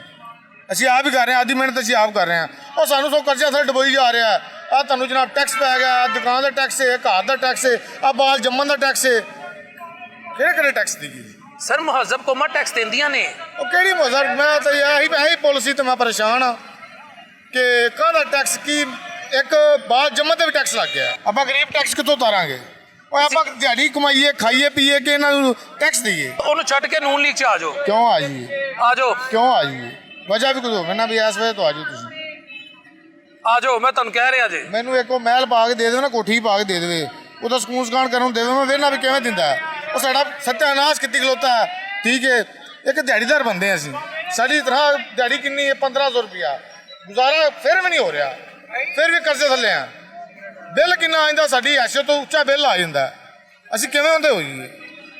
ਅਸੀਂ ਆਪ ਹੀ ਕਰ ਰਹੇ ਹਾਂ, ਆਦੀ ਮਿਹਨਤ ਅਸੀਂ ਆਪ ਕਰ ਰਹੇ ਹਾਂ। ਉਹ ਸਾਨੂੰ ਸੋ ਕਰਜ਼ਾ ਸਾਡੇ ਡਬੋਈ ਜਾ ਰਿਹਾ, ਆ ਤੁਹਾਨੂੰ ਜਨਾਬ ਟੈਕਸ ਪੈ ਗਿਆ, ਦੁਕਾਨ ਦਾ ਟੈਕਸ ਹੈ, ਘਰ ਦਾ ਟੈਕਸ ਹੈ, ਆ ਬਾਲ ਜੰਮਣ ਦਾ ਟੈਕਸ ਹੈ, ਕਿਹੜੇ ਕਿਹੜੇ ਟੈਕਸ ਦੀ? सर मुहज़्ज़ब कौमां टैक्स देंदियां ने। ਉਹ ਕਿਹੜੀ ਮਜ਼ਰ, ਮੈਂ ਤਾਂ ਇਹੀ ਪਾਲਿਸੀ ਤੇ ਮੈਂ ਪਰੇਸ਼ਾਨ ਹਾਂ ਕਿ ਕਾਹਦਾ ਟੈਕਸ, ਕੀ ਇੱਕ ਬਾਲ ਜੰਮਣ ਤੇ ਵੀ ਟੈਕਸ ਲੱਗ ਗਿਆ, ਆਪਾਂ ਗਰੀਬ ਟੈਕਸ ਕਿੱਥੋਂ ਉਤਾਰਾਂਗੇ? ਉਹ ਆਪਾਂ ਦਿਹਾੜੀ ਕਮਾਈਏ, ਖਾਈਏ ਪੀਏ ਕਿ ਇਹਨਾਂ ਨੂੰ ਟੈਕਸ ਦਈਏ? ਉਹਨੂੰ ਛੱਡ ਕੇ ਨੂਨ ਲੀਗ 'ਚ ਆ ਜਾਓ, ਕਿਉਂ ਆ ਜਾਈਏ? ਆ ਜਾਓ, ਕਿਉਂ ਆ ਜਾਈਏ? ਵਜ੍ਹਾ ਵੀ ਕੁਝ ਹੋਵੇ ਨਾ ਵੀ ਇਸ ਵੇਲੇ ਤੋਂ ਆ ਜਾਓ ਤੁਸੀਂ। ਆ ਜਾਓ, ਮੈਂ ਤੁਹਾਨੂੰ ਕਹਿ ਰਿਹਾ ਜੀ। ਮੈਨੂੰ ਇੱਕ ਉਹ ਮਹਿਲ ਪਾ ਕੇ ਦੇ ਦੇਵੇ ਨਾ, ਕੋਠੀ ਪਾ ਕੇ ਦੇ ਦੇਵੇ, ਉਹਦਾ ਸਕੂਨ ਸਕਾਨ ਕਰਨ ਨੂੰ ਦੇਵੇ, ਮੈਂ ਵੇਖਣਾ ਵੀ ਕਿਵੇਂ ਦਿੰਦਾ ਹੈ। ਉਹ ਸਾਡਾ ਸੱਤਿਆਨਾਸ਼ ਕਿੱਤੀ ਖਲੋਤਾ ਹੈ, ਠੀਕ ਹੈ, ਇੱਕ ਦਿਹਾੜੀਦਾਰ ਬੰਦੇ ਅਸੀਂ, ਸਾਡੀ ਤਰ੍ਹਾਂ ਦਿਹਾੜੀ ਕਿੰਨੀ ਹੈ? 1500 ਰੁਪਇਆ, ਗੁਜ਼ਾਰਾ ਫਿਰ ਵੀ ਨਹੀਂ ਹੋ ਰਿਹਾ। ਫਿਰ ਵੀ ਕਰਜ਼ੇ ਥੱਲੇ ਆ। ਬਿੱਲ ਕਿੰਨਾ ਆਉਂਦਾ, ਸਾਡੀ ਐਸ਼ੋ ਤੋਂ ਉੱਚਾ ਬਿੱਲ ਆ ਜਾਂਦਾ, ਅਸੀਂ ਕਿਵੇਂ ਹੁੰਦੇ ਹੋਈਏ?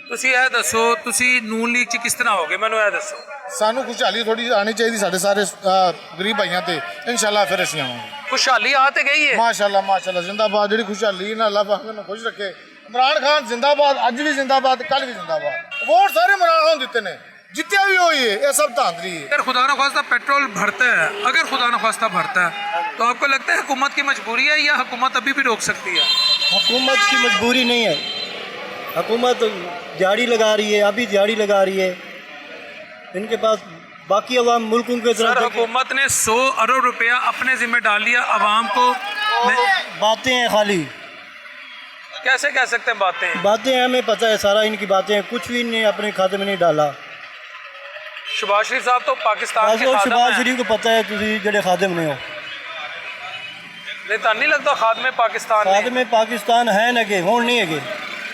ਤੁਸੀਂ ਇਹ ਦੱਸੋ, ਤੁਸੀਂ ਨੂਨ ਲੀਗ 'ਚ ਕਿਸ ਤਰ੍ਹਾਂ ਹੋਗੇ, ਮੈਨੂੰ ਇਹ ਦੱਸੋ। ਸਾਨੂੰ ਖੁਸ਼ਹਾਲੀ ਥੋੜੀ ਆਣੀ ਚਾਹੀਦੀ ਸਾਡੇ ਸਾਰੇ ਗਰੀਬ ਭਾਈਆਂ ਤੇ, ਇਨਸ਼ਾਅੱਲਾ ਫਿਰ ਅਸੀਂ ਆਵਾਂਗੇ। ਖੁਸ਼ਹਾਲੀ ਆ ਤੇ ਗਈ ਹੈ। ਮਾਸ਼ਾਅੱਲਾ ਮਾਸ਼ਾਅੱਲਾ, ਜਿੰਦਾਬਾਦ। ਜਿਹੜੀ ਖੁਸ਼ਹਾਲੀ ਨਾਲ ਅੱਲਾਹ ਪਾਕ ਨੂੰ ਖੁਸ਼ ਰੱਖੇ। इमरान खान जिंदाबाद, ਅੱਜ ਵੀ जिंदाबाद, कल भी जिंदाबाद। वोट सारे इमरान खान देते ने, जितने भी हुई है ये सब धांधली है। अगर खुदा न खास्ता पेट्रोल भरता है, अगर खुदा न खास्ता भरता है, तो आपको लगता है हुकूमत की मजबूरी है या हुकूमत अभी भी रोक सकती है? हुकूमत की मजबूरी नहीं है, हुकूमत दिहाड़ी लगा रही है, अभी दिहाड़ी लगा रही है। इनके पास बाकी अवाम मुल्कों के सर, तरफ हुकूमत ने 100 अरब रुपया अपने जिम्मे डाल लिया अवाम को। बातें हैं खाली, कैसे कह सकते हैं बातें? बातें हैं, हमें पता है सारा इनकी बातें हैं, कुछ भी इन्हें अपने खाते में नहीं डाला। शहबाज शरीफ साहब तो पाकिस्तान के खादम शहबाज हैं। शरीफ को पता है तुम जड़े खादम ने हो, नहीं तो नहीं लगता खादम पाकिस्तान ने? खादम पाकिस्तान है न के हों नहीं है के,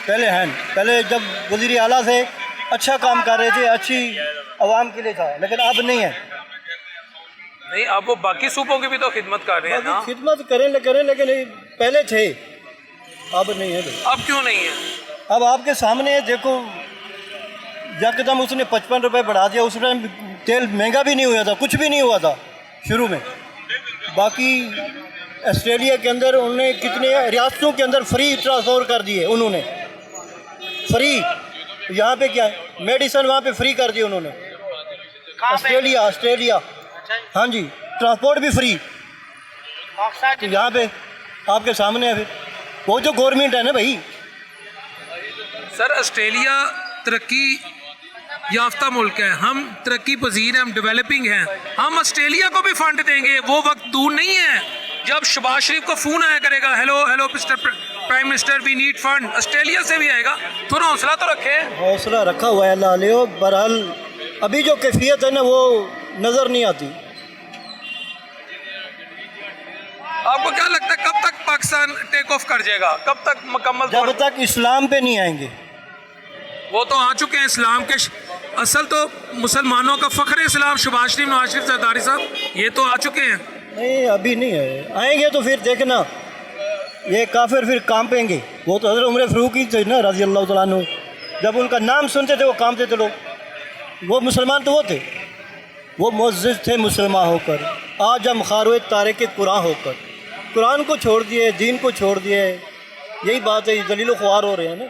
पहले हैं। पहले जब वज़ीर आला से अच्छा काम कर रहे थे, अच्छी आवाम के लिए था, लेकिन अब नहीं है। नहीं, अब वो बाकी सूबों की भी तो खिदमत कर रहे हैं ना। खिदमत करें लेकिन पहले थे, अब नहीं है। अब क्यों नहीं है? अब आपके सामने देखो, यकदम उसने 55 रुपये बढ़ा दिया। उस टाइम तेल महंगा भी नहीं हुआ था, कुछ भी नहीं हुआ था शुरू में। बाकी ऑस्ट्रेलिया के अंदर उन्होंने कितने रियासतों के अंदर फ्री ट्रांसपोर्ट कर दिए उन्होंने, फ्री। यहाँ पे क्या है, मेडिसिन वहाँ पे फ्री कर दिए उन्होंने। ऑस्ट्रेलिया हाँ जी, ट्रांसपोर्ट भी फ्री। तो यहाँ पे आपके सामने है, फिर वो जो गवर्नमेंट है ना भाई। सर, ऑस्ट्रेलिया तरक्की याफ्ता मुल्क है, हम तरक्की पजीर हैं, हम डेवलपिंग हैं। हम ऑस्ट्रेलिया को भी फंड देंगे। वो वक्त दूर नहीं है जब शहबाज शरीफ को फ़ोन आया करेगा, hello mister prime minister, we need fund. Australia से भी आएगा, थोड़ा हौसला तो रखें। हौसला रखा हुआ है अल्लाह ले। बहरहाल अभी जो कैफियत है ना वो नज़र नहीं आती। आपको क्या लगता है कब तक पाकिस्तान टेक ऑफ कर जाएगा, कब तक मुकम्मल? जब तक इस्लाम पे नहीं आएंगे। वो तो आ चुके हैं इस्लाम के। असल तो मुसलमानों का फ़ख्र इस्लाम शहबाज शरीफ, नवाज शरीफ, जरदारी साहब, ये तो आ चुके हैं। नहीं, अभी नहीं है, आएंगे तो फिर देखना ये काफिर फिर कांपेंगे। वो तो हज़रत उमर फ़ारूक ही थे ना रज़ी अल्लाह तआला अन्हु, जब उनका नाम सुनते थे वो कांपते थे लोग। वो मुसलमान तो वो थे, वो मुअज़्ज़िज़ थे मुसलमान होकर। आज हम खारवे तारिक कुरान होकर कुरान को छोड़ दिए, दीन को छोड़ दिए। यही बात है, जलील ख्वार हो रहे हैं ना।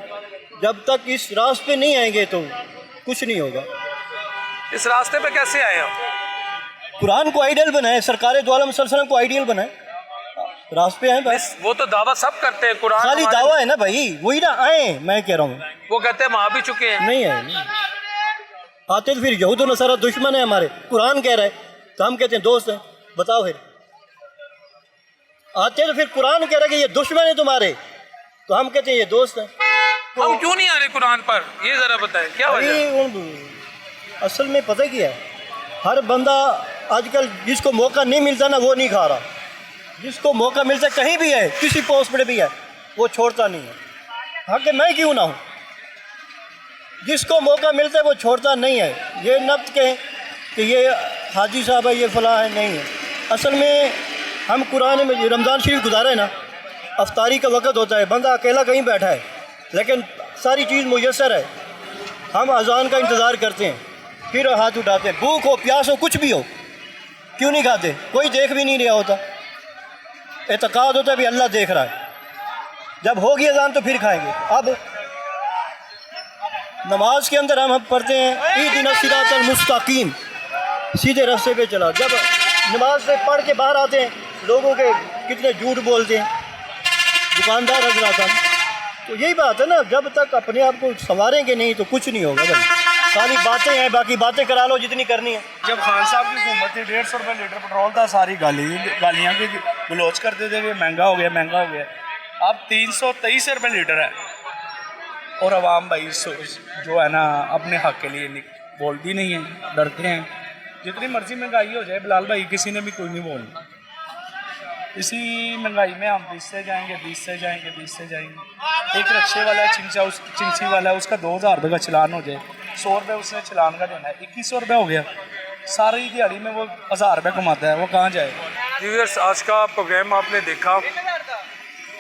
जब तक इस रास्ते नहीं आएंगे तो कुछ नहीं होगा। इस रास्ते पे कैसे आए हम? कुरान को आइडियल बनाए, सरकार दो आलम सल्लल्लाहु अलैहि वसल्लम को आइडियल बनाए, रास्ते हैं बस। वो तो दावा सब करते हैं, कुरान खाली हमारे- दावा है ना भाई, वही ना आए। मैं कह रहा हूँ वो कहते हैं वहाँ भी चुके हैं। नहीं है, नहीं। आते तो फिर यहूद और नसारा दुश्मन है हमारे। कुरान कह रहा है तो हम कहते हैं दोस्त हैं। बताओ फिर, आते तो फिर कुरान कह रहा है कि ये दुश्मन है तुम्हारे, तो हम कहते हैं ये दोस्त हैं। हम क्यों नहीं आ रहे कुरान पर, ये जरा बताएं क्या वजह? अरे असल में पता क्या है, हर बंदा आजकल जिसको मौका नहीं मिलता ना वो नहीं खा रहा। जिसको मौका मिलता कहीं भी है, किसी पोस्ट पर भी है, वो छोड़ता नहीं है। हाँ कि मैं क्यों ना हूँ, जिसको मौका मिलता है वो छोड़ता नहीं है। ये नब्त कहें कि ये हाजी साहब है, ये फलां है, नहीं है। असल में हम कुरान में रमज़ान शरीफ गुजारे ना, अफ्तारी का वक़्त होता है, बंदा अकेला कहीं बैठा है, लेकिन सारी चीज़ मुयस्सर है। हम अज़ान का इंतज़ार करते हैं, फिर हाथ उठाते हैं। भूख हो, प्यास हो, कुछ भी हो, क्यों नहीं खाते? कोई देख भी नहीं रहा होता। एतक़ाद होता है भी अल्लाह देख रहा है। जब होगी अज़ान तो फिर खाएंगे। अब नमाज के अंदर हम पढ़ते हैं इहदिना सिरातल मुस्तकीम, सीधे रास्ते पे चला। जब नमाज से पढ़ के बाहर आते हैं, लोगों के कितने झूठ बोलते हैं दुकानदार हजरात। तो यही बात है ना, जब तक अपने आप को संवारेंगे नहीं तो कुछ नहीं होगा भाई। सारी बातें हैं, बाकी बातें करा लो जितनी करनी है। जब खान साहब की हुकूमत थी 150 रुपये लीटर पेट्रोल था, सारी गालियाँ की गलोच करते थे कि महंगा हो गया, महंगा हो गया। अब 323 रुपये लीटर है, और आवाम भाई जो है ना अपने हक़ के लिए बोलती नहीं है, डरते हैं। जितनी मर्जी महंगाई हो जाए बिलाल भाई, किसी ने भी कोई नहीं बोलना। इसी महंगाई में हम 20 से जाएंगे, 20 से जाएंगे, 20 से जाएंगे। एक रिक्शे वाला चिंची वाला है, उसका 2000 रुपये का चलान हो जाए, 100 रुपये उसने चलान का देना है, 2100 रुपये हो गया। सारी दिहाड़ी में वो 1000 रुपये कमाता है, वो कहाँ जाएगा? व्यूअर्स, आज का प्रोग्राम आपने देखा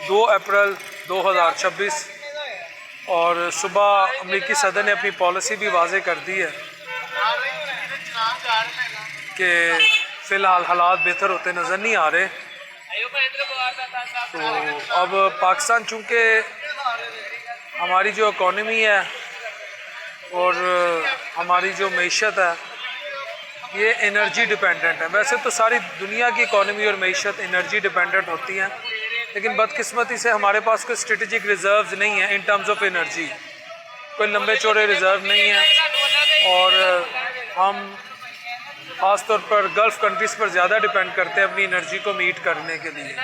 2 अप्रैल 2026 और सुबह अमेरिकी सदर ने अपनी पॉलिसी भी वाज़े कर दी है कि फ़िलहाल हालात बेहतर होते नज़र नहीं आ रहे। तो अब पाकिस्तान चूँकि हमारी जो इकॉनमी है और हमारी जो मईशत है ये एनर्जी डिपेंडेंट है। वैसे तो सारी दुनिया की इकॉनमी और मईशत एनर्जी डिपेंडेंट होती हैं, लेकिन बदकिस्मती से हमारे पास कोई स्ट्रेटेजिक रिज़र्व्स नहीं है इन टर्म्स ऑफ एनर्जी, कोई लंबे चौड़े रिज़र्व नहीं है और हम ख़ास तौर पर गल्फ़ कंट्रीज़ पर ज़्यादा डिपेंड करते हैं अपनी एनर्जी को मीट करने के लिए।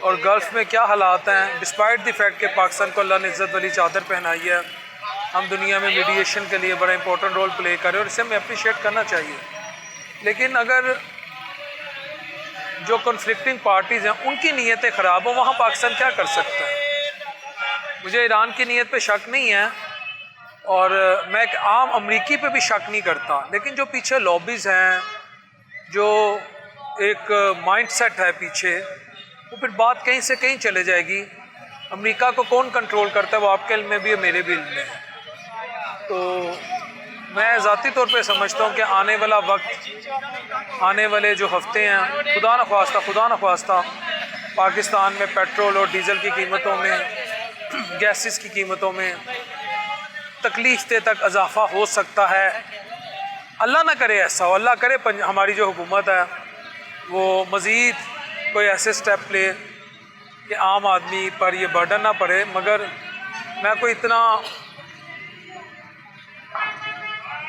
और गल्फ़ में क्या हालात हैं, डिस्पाइट द फैक्ट कि पाकिस्तान को अल्लाह ने इज़्ज़त वाली चादर पहनाई है, हम दुनिया में मीडिएशन के लिए बड़ा इंपॉर्टेंट रोल प्ले करें और इसे हमें अप्रिशिएट करना चाहिए। लेकिन अगर जो कॉन्फ्लिक्टिंग पार्टीज़ हैं उनकी नीयतें ख़राब हो, वहाँ पाकिस्तान क्या कर सकता है। मुझे ईरान की नीयत पे शक नहीं है और मैं एक आम अमरीकी पे भी शक नहीं करता, लेकिन जो पीछे लॉबीज़ हैं, जो एक माइंडसेट है पीछे, वो फिर बात कहीं से कहीं चले जाएगी। अमेरिका को कौन कंट्रोल करता है वो आपके इल्म में भी है, मेरे भी इल्म में है। तो मैं ज़ाती तौर पे समझता हूँ कि आने वाला वक्त, आने वाले जो हफ्ते हैं, खुदा न ख्वास्ता पाकिस्तान में पेट्रोल और डीज़ल की कीमतों में, गैसेस की कीमतों में तकलीफ तक इजाफ़ा हो सकता है। अल्लाह ना करे ऐसा हो, अल्लाह करे हमारी जो हुकूमत है वो मज़ीद कोई ऐसे स्टेप ले कि आम आदमी पर ये बर्डन ना पड़े। मगर मैं कोई इतना,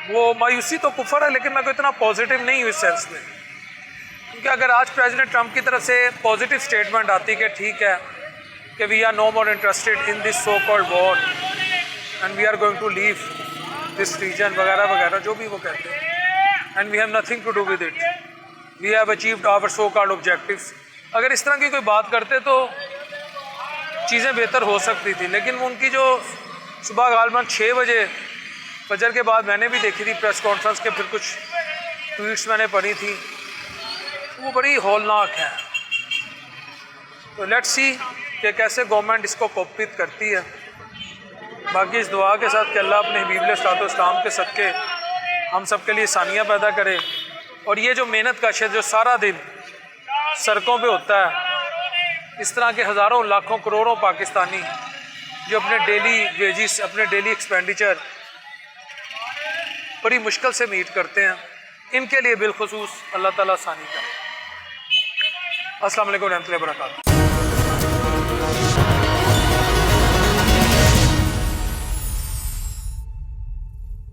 वो मायूसी तो कुफर है, लेकिन मैं कोई इतना पॉजिटिव नहीं हूँ इस सेंस में, क्योंकि अगर आज प्रेसिडेंट ट्रंप की तरफ से पॉजिटिव स्टेटमेंट आती कि ठीक है कि we are no more interested in this so called war and we are going to leave this region वगैरह वगैरह, जो भी वो कहते हैं, and we have nothing to do with it, we have achieved our so called objectives, अगर इस तरह की कोई बात करते तो चीज़ें बेहतर हो सकती थी। लेकिन उनकी जो सुबह गालबन 6 बजे फजर के बाद मैंने भी देखी थी प्रेस कॉन्फ्रेंस के, फिर कुछ ट्वीट्स मैंने पढ़ी थी, वो बड़ी हौलनाक है। तो लेट्स सी कि कैसे गवर्नमेंट इसको कोपित करती है। बाकी इस दुआ के साथ कि अल्लाह अपने हबीब अलैहिस्सलाम के सदक़े हम सब के लिए आसानियाँ पैदा करे, और ये जो मेहनत कश है जो सारा दिन सड़कों पे होता है, इस तरह के हज़ारों लाखों करोड़ों पाकिस्तानी जो अपने डेली वेजिस, अपने डेली एक्सपेंडिचर बड़ी मुश्किल से मीट करते हैं, इनके लिए बिलखुसूस अल्लाह ताला आसानी करे। अस्सलाम वालेकुम रहमतुल्लाहि व बरकातहू।